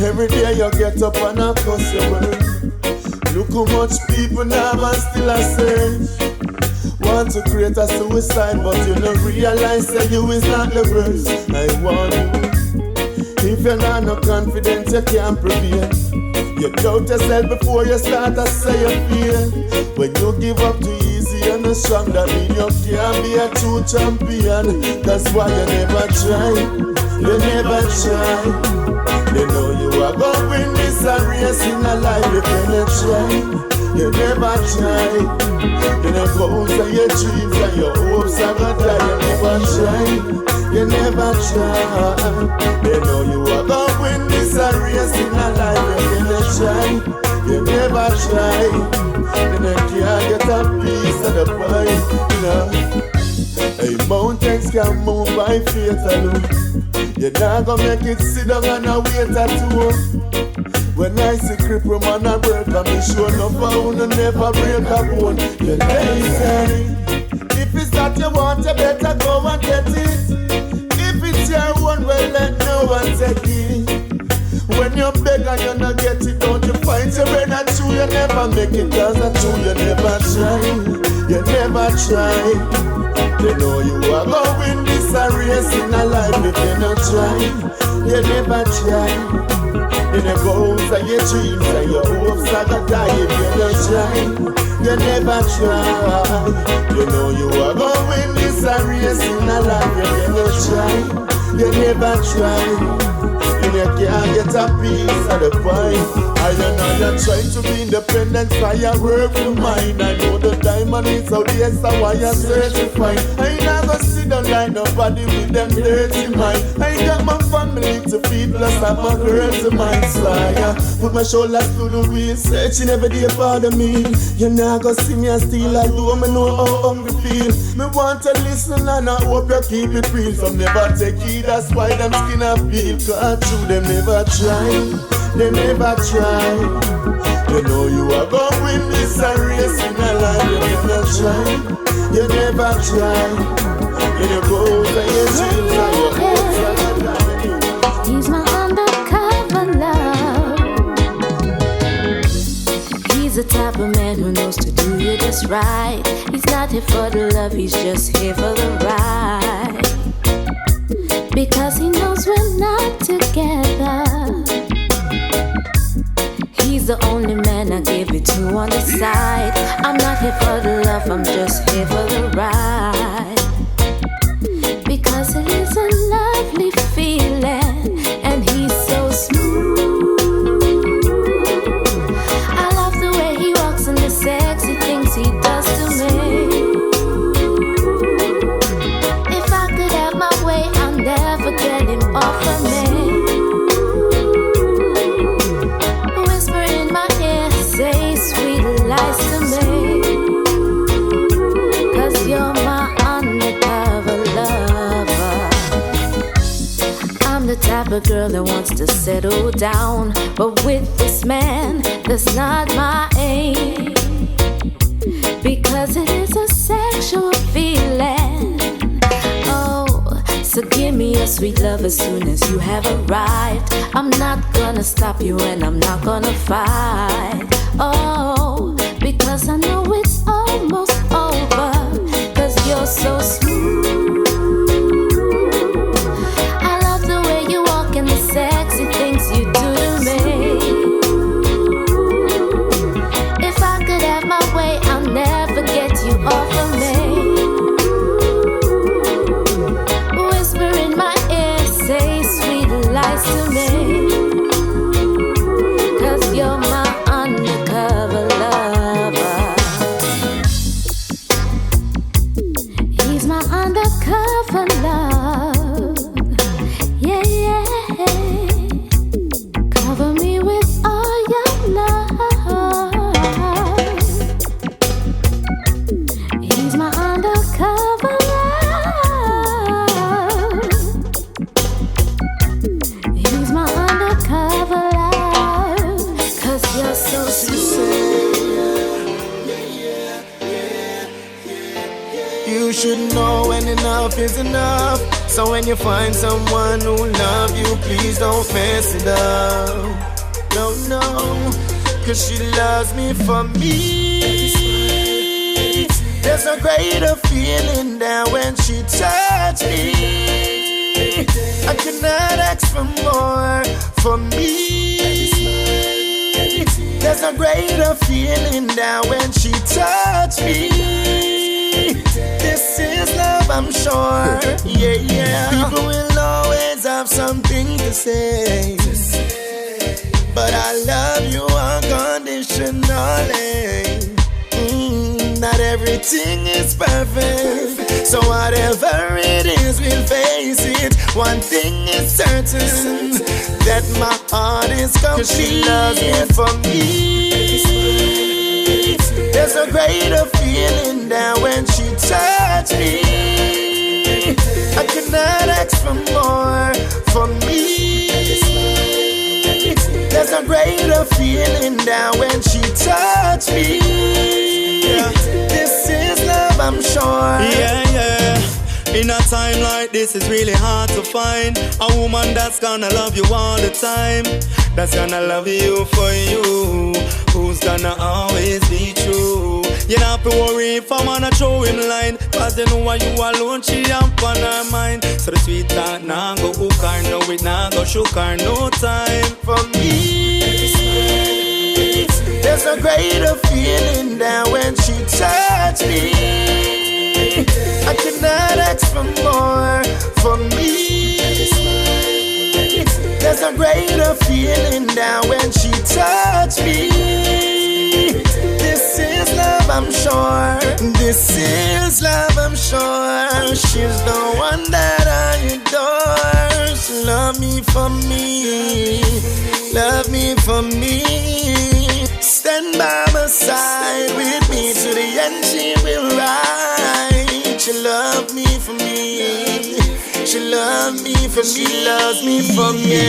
Every day you get up and a customer. Look how much people now and still a say, want to create a suicide, but you don't realize that you is not the worst. I warn you, if you're not no confident, you can't prevail. You doubt yourself before you start to say you feel. When you give up too easy and strong, that mean you can't be a true champion. That's why you never try. You never try. You know you are gonna win this race in a life if you never try. You never try. You never goals and your dreams and your hopes are gonna die. You never try. You never try. You know you are gonna win this race in a life if you never try. You never try. You never can't get a piece of the pie. You know. Hey, mountains can move by faith alone. You're not gonna make it sit down and wait at two. When I see cripple man a break, and me sure enough I wanna never break a bone. You lazy. If it's that you want, you better go and get it. If it's your own, well let no one take it. When you beg and you not get it, don't you fight your way? Not true, you never make it. Cause not true, you never try. You never try. You know you are gonna win this race in a life if you not try. You never try. In the goals and your dreams and your hopes are gonna die if you don't try. You never try. You know you are gonna win this race in a life if you don't try. You never try. You can't get a piece of the pie. I know you're trying to be independent, so you work for mine. I know the diamond is out there, so why you certified. I ain't not gonna sit down like nobody with them dirty mind. I got my family to feed, plus I have my girl to mind. So I put my shoulders to the wheel, searching every day for the meal. You're not gonna see me and steal, I do, me know how hungry feel. Me want to listen and I hope you keep it real. Some never take it, that's why them skin I feel. Cause true, them never try. They never try. You know you are gonna win this race in a life. You never try. You never try. In your goals and your dreams and your hopes and your life. He's my undercover love. He's the type of man who knows to do you just right. He's not here for the love, he's just here for the ride. Because he knows we're not together. He's the only man I give it to on the side. I'm not here for the love, I'm just here for the ride. Because it is a lovely feeling, and he's so smooth. I love the way he walks and the sexy things he does to me. If I could have my way, I'll never get him off of me. Say sweet lies to me, 'cause you're my undercover lover. I'm the type of girl that wants to settle down, but with this man, that's not my aim. Because it is a sexual feeling. Oh, so give me your sweet love as soon as you have arrived. I'm not gonna stop you and I'm not gonna fight. Oh, because I know it's almost over, 'cause you're so smooth. I love the way you walk and the sexy things you do to me. If I could have my way, I'll never get you off of me. Whisper in my ear, say sweet lies to me, 'cause you're my undercover lover. He's my undercover love. Yeah, yeah. Cover me with all your love. He's my undercover love. He's my undercover love. 'Cause you're so sweet. You should know when enough is enough. So when you find someone who love you, please don't mess it up. No, no, 'cause she loves me for me. That's There's a greater feeling than when she touched me. I cannot ask for more for me. There's a greater feeling than when she touched me. This is love, I'm sure. Yeah, yeah. People will always have something to say, but I love you unconditionally. Not everything is perfect, so whatever it is, we'll face it. One thing is certain, that my heart is complete. She loves me for me. There's a greater feeling than when she touched me. I cannot ask for more for me. There's a greater feeling than when she touched me. This is love, I'm sure. Yeah, yeah. In a time like this, it's really hard to find a woman that's gonna love you all the time, that's gonna love you for you, who's gonna always be true. You don't have to worry if I'm on a throwing line, cause you know why you alone, she up on her mind. So the sweet talk nah go hook her, no it nah go shook her, no time for me. There's a greater feeling than when she touched me. I cannot ask for more for me. There's a greater feeling than when she touched me. This is love, I'm sure. This is love, I'm sure. She's the one that I adore. She love me for me. Love me for me. Stand by my side with me to the end, she will ride. She love me for me. She love me for me. She loves me for me.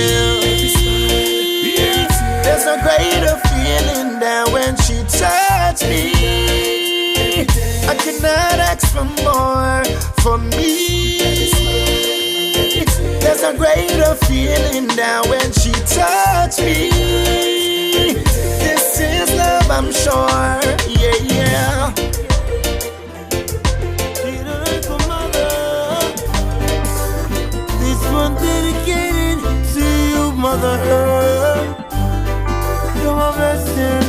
There's a greater feeling than when she touched me. I cannot ask for more for me. There's a greater feeling than when she touched me. This is love, I'm sure. Yeah, yeah. This one dedicated to you, Mother Earth. You're a blessing.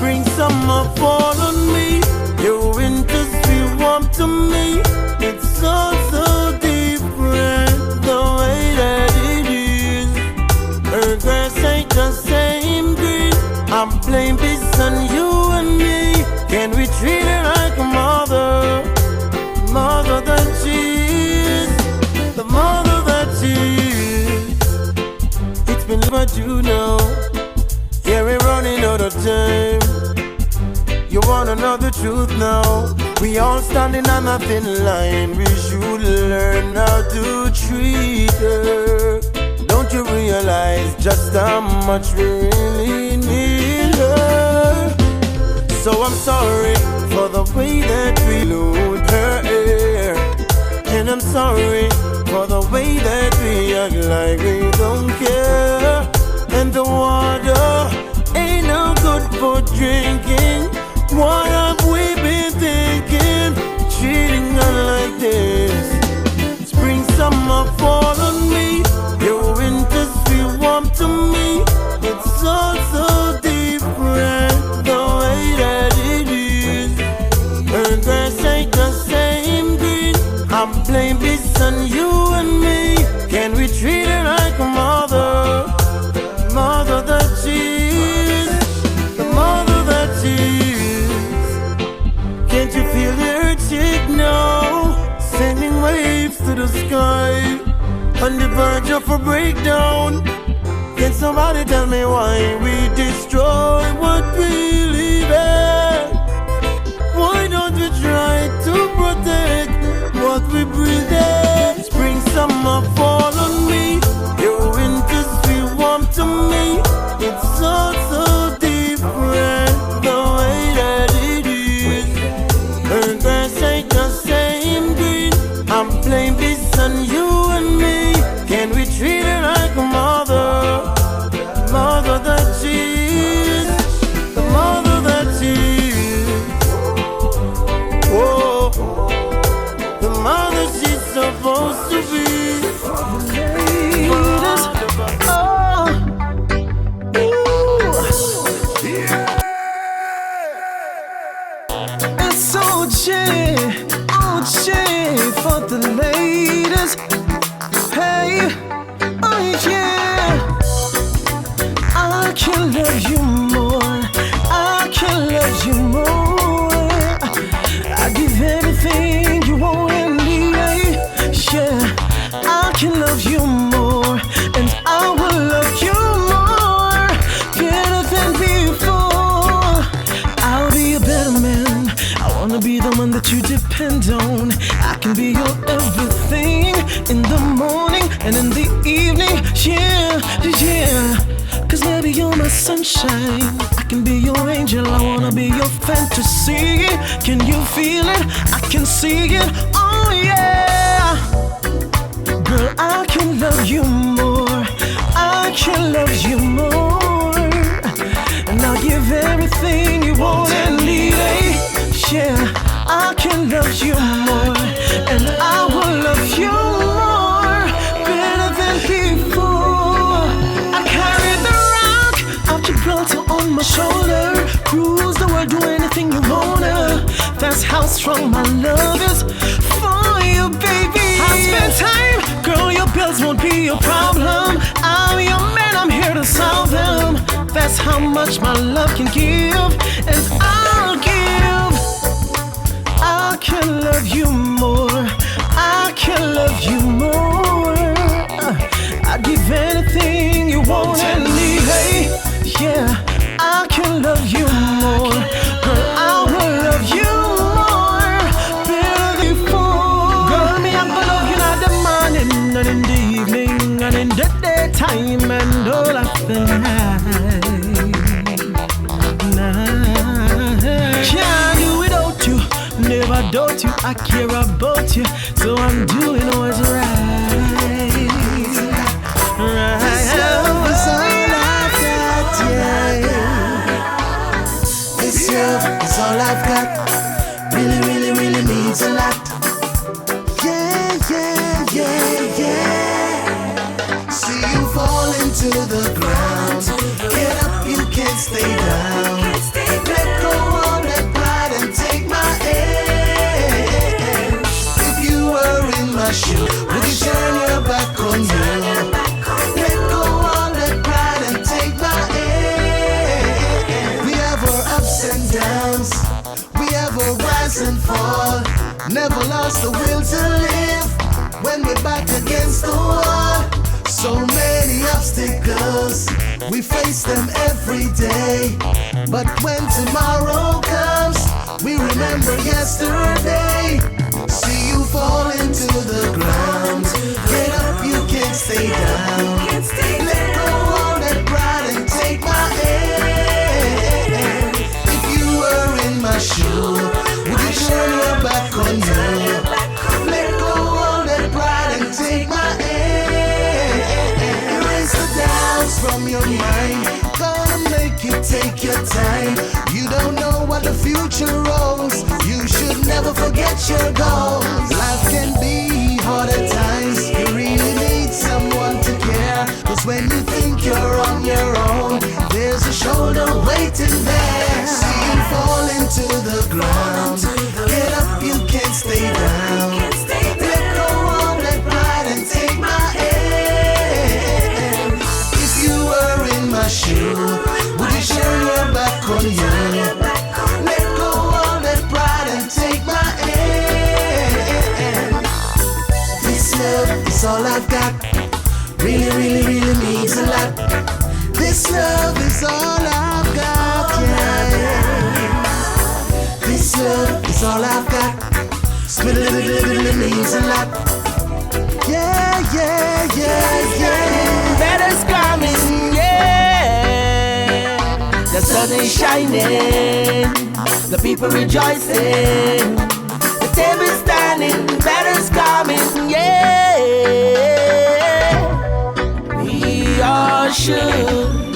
Bring some up all on me. Your winter's feel warm to me. It's all so different the way that it is. Her grass ain't the same green. I'm playing this on you and me. Can we treat her like a mother? Mother that she is. The mother that she is. It's been about you now. Yeah, we're running out of time. You wanna know the truth now? We all standing on a thin line. We should learn how to treat her. Don't you realize just how much we really need her? So I'm sorry for the way that we lose her air. And I'm sorry for the way that we act like we don't care. And the water ain't no good for drinking. What have we been thinking? Treating her like this. Spring, summer, fall on me. Your winters feel warm to me. It's all so different the way that it is. Her grass ain't the same green. I'm blaming this on you and me. Can we treat her like a mother? Mother that she is. The mother that she is. Can't you feel her chick now? Sending waves to the sky. On the verge of a breakdown. Can somebody tell me why we destroy what we live in? Why don't we try to protect what we breathe in? Spring, summer, fall on me. Your winters feel warm to me. It's all so different the way that it is. Her grass ain't the same green. I'm playing this on you and me. Can we treat her like a mother? Mother that she is. The mother that she is. for the ladies. Hey, oh yeah. I can love you more. I can love you more. I give everything you want and need. Yeah, I can love you more, and I will love you more, better than before. I'll be a better man. I wanna be the one that you depend on. I can be your everything in the morning and in the evening. Yeah, yeah. Cause baby, you're my sunshine. I can be your angel. I wanna be your fantasy. Can you feel it? I can see it. Oh yeah. Girl, I can love you more. I can love you more. And I'll give everything you want and need. Yeah, I can love you more, and I will love you more, better than before. I carry the rock of Gibraltar on my shoulder. Cruise the world, do anything you wanna. That's how strong my love is for you, baby. I'll spend time, girl, your bills won't be a problem. I'm your man, I'm here to solve them. That's how much my love can give, and I'll give. I can love you more. I can love you more. I give anything you want and need. Hey, yeah, I can love you more. Girl, I will love you more, better before. Girl, me I go love you in the morning and in the evening and in the daytime and all of the night. Can't do without you. Never doubt you, I care about you, so I'm doing what's right. Right. This love is all I've got, yeah. This love is all I've got. Really, really, really means a lot. Yeah, yeah, yeah, yeah. See you fall into the ground. Get up, you can't stay down. Let go of that pride and take my hand. If you were in my shoe, would you turn your back on you? Let go of that pride and take my hand. We have our ups and downs, we have our rise and fall. Never lost the will to live when we're back against the wall. So many obstacles, we face them every day. But when tomorrow comes, we remember yesterday. See you fall into the ground. Get up, you can't stay down. Let go of that pride and take my hand. If you were in my shoe, would you turn your back on you? Let go of that pride and take my hand. Erase the doubts from your mind. Gonna make you take your time. You don't know what the future holds. You should never forget your goals. Life can be hard at times. You really need someone to care. Cause when you think you're on your own, there's a shoulder waiting there. See you fall into the ground. Get up, you can't stay down. Let go of that pride and take my hand. If you were in my shoe, would you turn your back on you? Let go of that pride and take my hand. This love is all I've got. Really, really, really means a lot. This love is all I've got, yeah. This love is all I've got. Really means a lot. Yeah, yeah, yeah, yeah. Better's coming, yeah. The sun is shining, the people rejoicing. The table's standing, better's coming, yeah. We all should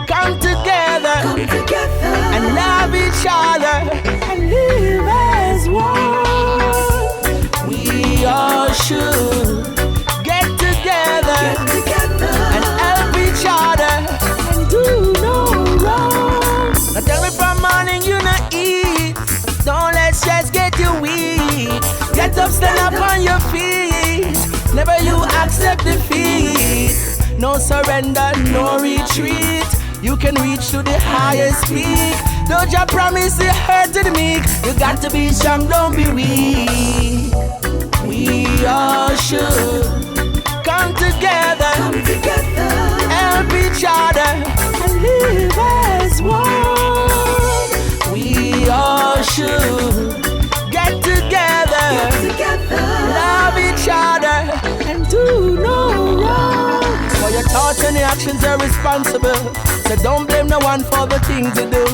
come together and love each other and live as one. We all should get together and help each other and do no wrong. Now tell me from morning you not eat. Don't let stress get you weak. stand up on your feet. Never you accept defeat. No surrender, no retreat. You can reach to the highest peak. Don't you promise the hurt to the meek. You got to be strong, don't be weak. We all should come together, help each other, and live as one. We all should get together, love each other, and do no wrong. For your thoughts and your actions are responsible, so don't blame no one for the things you do.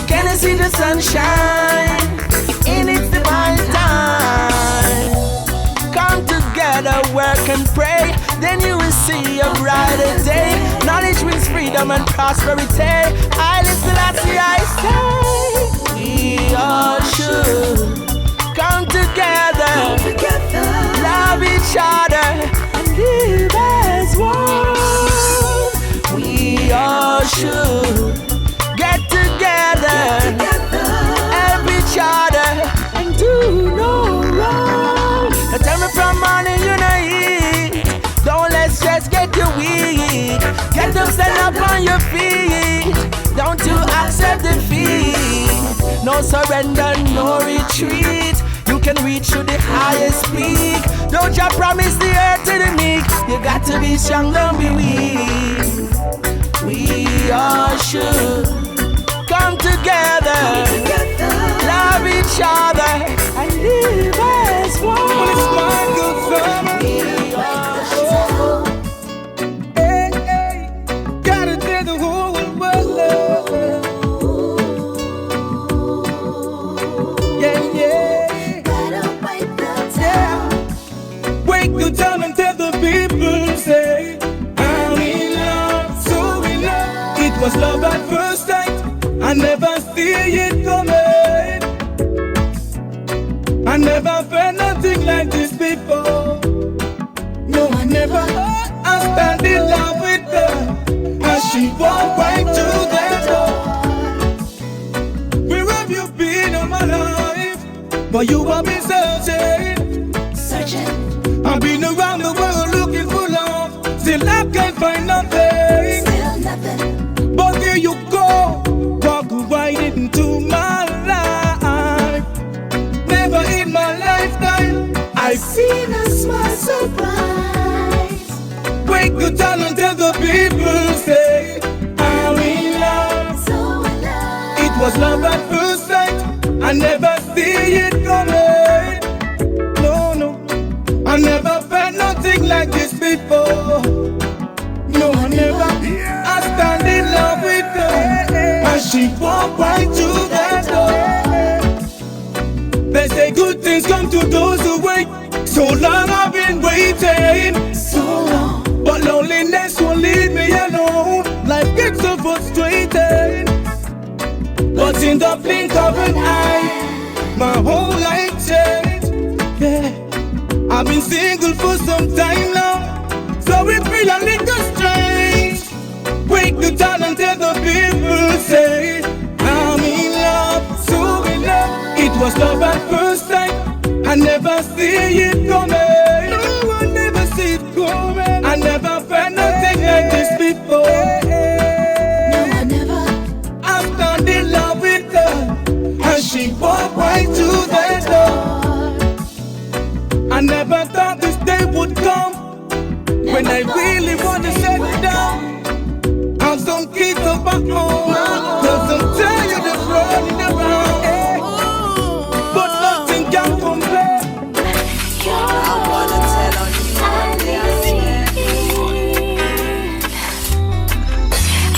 Can you see the sunshine in its divine time? Come together, work and pray, then you will see a brighter day. Knowledge brings freedom and prosperity. I listen, I say, we all should come together, love each other, and live as one. We all should get together, help each other, and do no wrong. Now tell me from morning you know eat. Don't let stress get you weak. Get up, stand up on your feet. Don't you accept defeat. No surrender, no retreat. You can reach to the highest peak. Don't you promise the earth to the meek. You got to be strong, don't be weak. We all should come together, love each other, and live as one. Well, it's my good family. Hey, hey, gotta tell the whole world. Yeah, yeah. Wake the town and tell the people, say, I'm in love, so in love. It was love at first sight. I never see it coming. I never felt nothing like this before. No, I never. I stand in love with her as she walked right to the door. Where have you been all my life? But you have been searching. I've been around the world looking for love. Still I can't find nothing. Still nothing. But there you go. Walk right into my life. Never in my lifetime I've seen a smile so bright. Wake the town and tell the people, say, I'm in love. So in love. It was love at first sight. I never see it coming. No, no, I never felt nothing like this before. No, I never. I stand in love with her as she walked right to the door. They say good things come to those who wait. So long I've been waiting, so long. But loneliness won't leave me alone. Life gets so frustrating. But in the blink of an eye, my whole life changed. Yeah, I've been single for some time now, so it feels a little strange. Wake the town and tell the people, say, I'm in love, so in love. It was love at first sight. I never see it coming. No, I never see it coming. I never felt nothing like this before. No, I never. I stand in love with her and she walked right to the door. I never thought this day would come when I really want to settle down. I'm some kids up back home, cause I'm tired of running around. But nothing can compare. I wanna tell on you.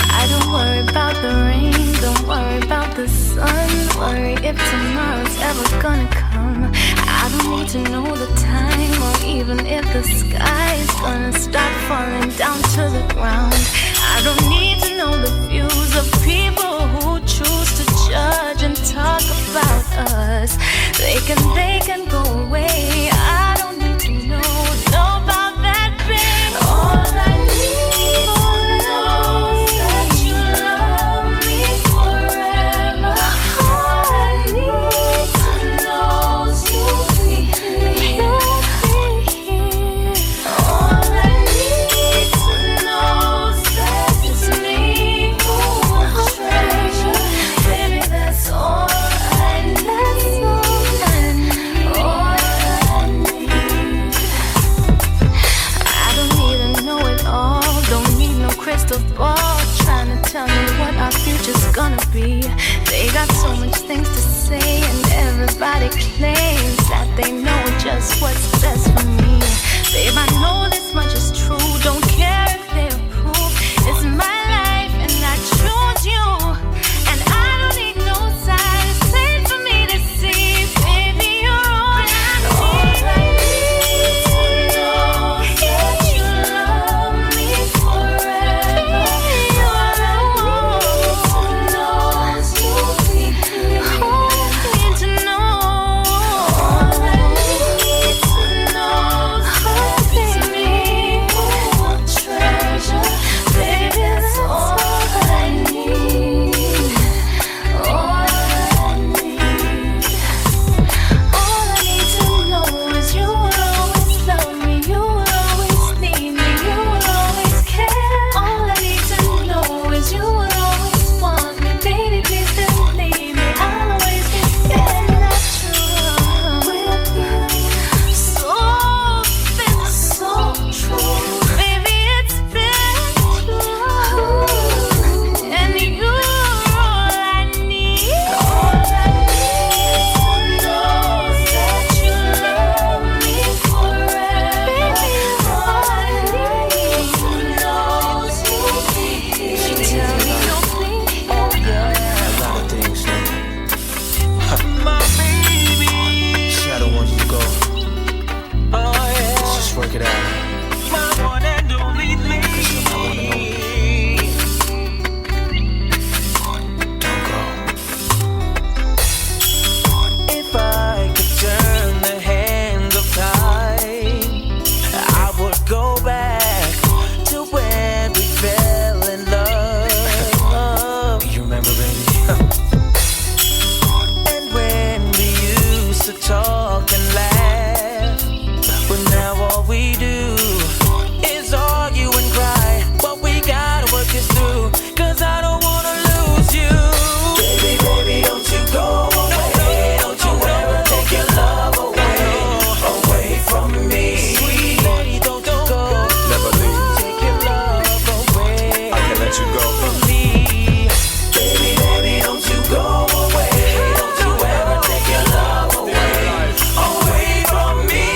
I don't worry about the rain, don't worry about the sun. Worry if tomorrow's ever gonna come. I don't need to know the time or even if the sky is gonna start falling down to the ground. I don't need to know the views of people who choose to judge and talk about us. They can go away. I don't need to know about that pain. All I need to know is that you love me forever. All I need to know is you feel me. just what's best for me. Babe, I know this much is true. Don't care if they approve. It's my life and I choose you. And I don't need no sign. It's plain for me to see. Baby, you're all I need. All I need to know that you love me forever. All I need to know is you'll be here. All I need to know. All I need to know is me. Treasure, baby, that's all I need. All I need. All I need to know is you will always love me. You will always need me. You will always care. All I need to know is you will always want me. Baby, please don't leave me. I'll always be there. That's true with you. So been so true. Baby, it's been true. And you're all I need. All I need to know is that you love me forever. All I need to know is you'll be here. She tell me no, please. A lot of things, My baby. See, I don't want you to go. Oh yeah. Let's just work it out. My one and only lady. Don't go. If I could turn the hands of time, I would go back to when we fell in love. You remember, baby? And when we used to talk and laugh, but now all we do is argue and cry. But we gotta work this through, 'cause I don't wanna lose you. Baby, baby, don't you go away. Don't you ever take your love away from me. Sweet lady, don't you go. Never leave. Take your love away I can't let you go. from me. Baby, baby, don't you go away. Don't you ever take your love away from me.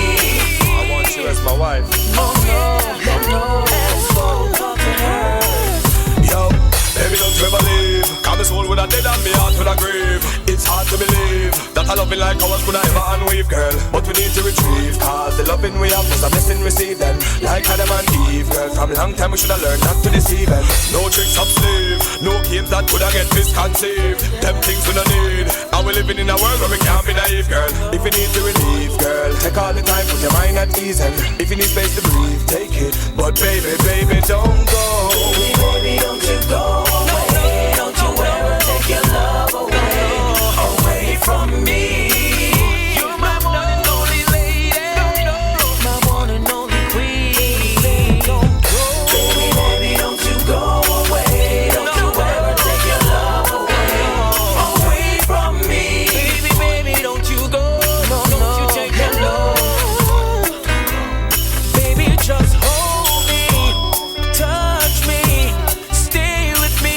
I want you as my wife. Oh no, no, as for to her. Yo, baby, don't you ever leave. Cause my soul with a dead and my heart with a grieve. It's hard to believe that a loving like ours could I ever unweave, girl. But we need to retrieve, cause the loving we have was a blessing received then. Like Adam and Eve, girl, from long time we should have learned not to deceive them. No tricks up sleeve, no games that could have get misconceived. Them things we don't need, and we living in a world where we can't be naive, girl. If you need to relieve, girl, take all the time, put your mind at ease, and if you need space to breathe, take it. But baby, baby, don't go. Baby, baby, don't you go away. Don't you ever take your love away from me. You're my one and only lady. My one and only queen. Don't go. Baby, baby, don't you go away. Don't you ever take your love away from me. Baby, baby, don't you go. Don't you take your love. Baby, just hold me, touch me, stay with me.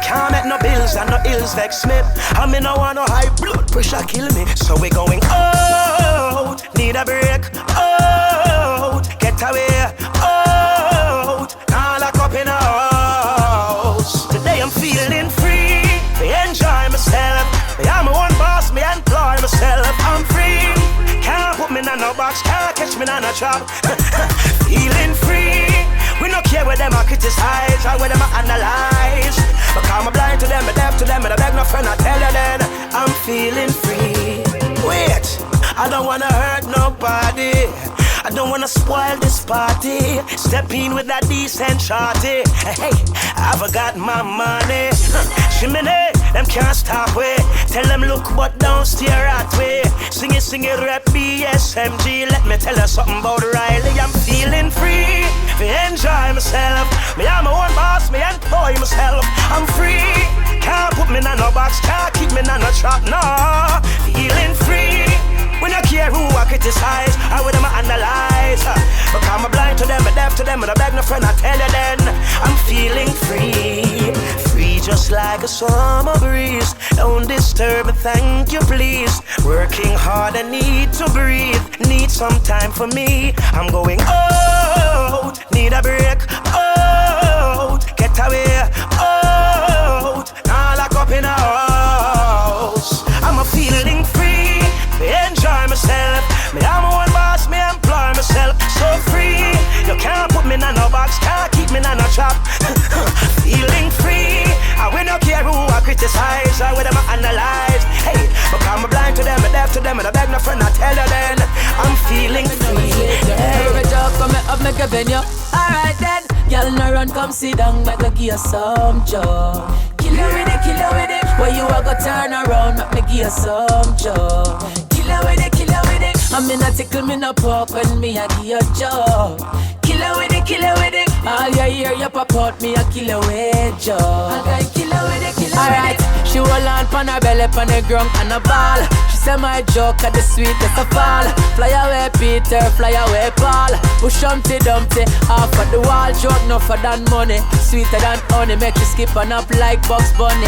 Can't make no bills and no ills vex me. I mean, no want no high blood pressure kill me. So we going out, need a break, out, get away, out, now lock up in a house. Today I'm feeling free, I enjoy myself. I'm my one boss, me employ myself. I'm free, can't put me in no box, can't catch me in no trap. Feeling free, we don't care where them I criticize or where them I analyze. Because I'm blind to them, I'm deaf to them, and I beg no friend, I tell you then I'm feeling free. Wait, I don't wanna hurt nobody, I don't wanna spoil this party. Step in with that decent shorty. Hey, I forgot my money. Shimmy, them can't stop way. Tell them look but don't stare at way. Sing it, rap BSMG. Let me tell you something about Riley. I'm feeling free, I enjoy myself. Me I'm my own boss, me employ myself. I'm free, can't put me in no box, can't keep me in no trap, no. Feeling free, we don't care who I criticize or who them I analyze. Because I'm blind to them, I'm deaf to them, and I beg no friend, I tell you then I'm feeling free. Free just like a summer breeze. Don't disturb me, thank you please. Working hard, I need to breathe. Need some time for me. I'm going out, need a break, out, get away, out, now lock up in a house. I'm a feeling free, I enjoy myself. Me I'm a one boss, me employ myself. So free, you can't put me in no box, can't keep me in no trap. Feeling free, I will not care who I criticize or who them I analyze. Hey, because I'm blind to them, I'm deaf to them, and I beg no friend, I tell you then I'm feeling free. Every joke come up, make a venue. Alright then, y'all no run, come sit down, make a give you some joy. Kill you with it, kill you with it. Where you a go turn around, make me give you some joy. Kill you with it, kill you with it. I mean I tickle me no pork when me a give you joy. Kill you with it, kill you with it. All you hear you pop out, me a kill you with joy. I got kill you with it, kill you with it. Alright, she hold on pon her belly, pon her ground and a ball. She say my joke at the sweetest of all. Fly away Peter, fly away Paul. Push Humpty Dumpty off of the wall. Joke no for than money, sweeter than honey. Make you skip on up like Bugs Bunny.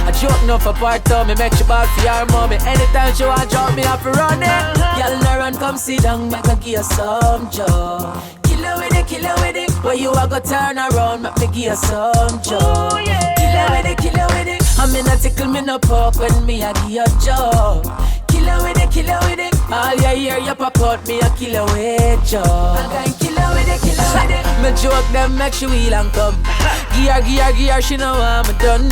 A joke no for part of me, make you bad for your mommy. Anytime she want drop me up run it. Y'all no run, come sit down, make me give you some joy. Kill you with it, kill you with it. Where you a go turn around, make me give you some joy. Kill you with it, kill you with it. I mean I tickle me no pork when me a give you joy. Kill you with it, kill you with it. All you hear you pop out, me a kill you with joy. I got kill you with it, kill you with it. Me joke them, make she wheel and come. Gear, she know I'm done.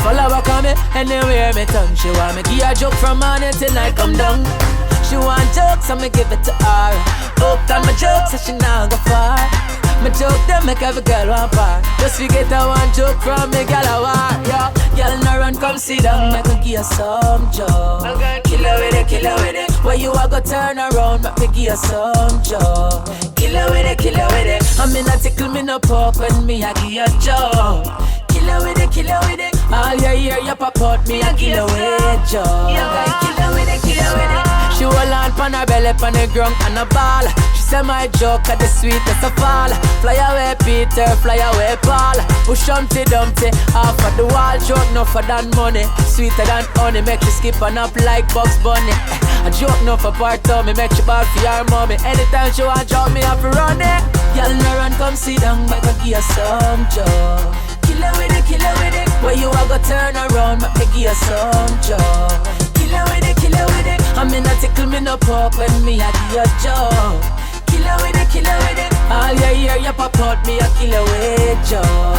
Follow back on me, anywhere me turn. She want me give her joke from morning till night come down. She want jokes, so me give it to her. Hooked on my jokes, so she now go far. My joke them make every girl want part. Just forget I one joke from me, girl I want. Yeah, girl no run, come sit down, make me give you some joy. Kill her with it, kill her with it. Where you a go turn around, make me give you some joy. Kill her with it, kill her with it. I mean I tickle me no pork when me I give you joy. Kill her with it, kill her with it. All you hear you pop out, me I kill her with joy. Kill her with it, kill her with it. She hold on pon her belly, pon her ground and a ball. She say my joke at the sweetest of all. Fly away Peter, fly away Paul. Push Humpty Dumpty off of the wall. Joke no for than money, sweeter than honey. Make you skip on up like Bugs Bunny. A joke no for part of me, make you bad for your mommy. Anytime she want drop me up run it. Y'all no run, come sit down, make her give you some joy. Kill her with it, kill her with it. Where you a go turn around, make me give you some joy. Kill her with it, kill her with it. I mean I tickle me no pork when me a give you joy. Kill her with it, kill her with it. All you hear you pop out, me a kill her with joy.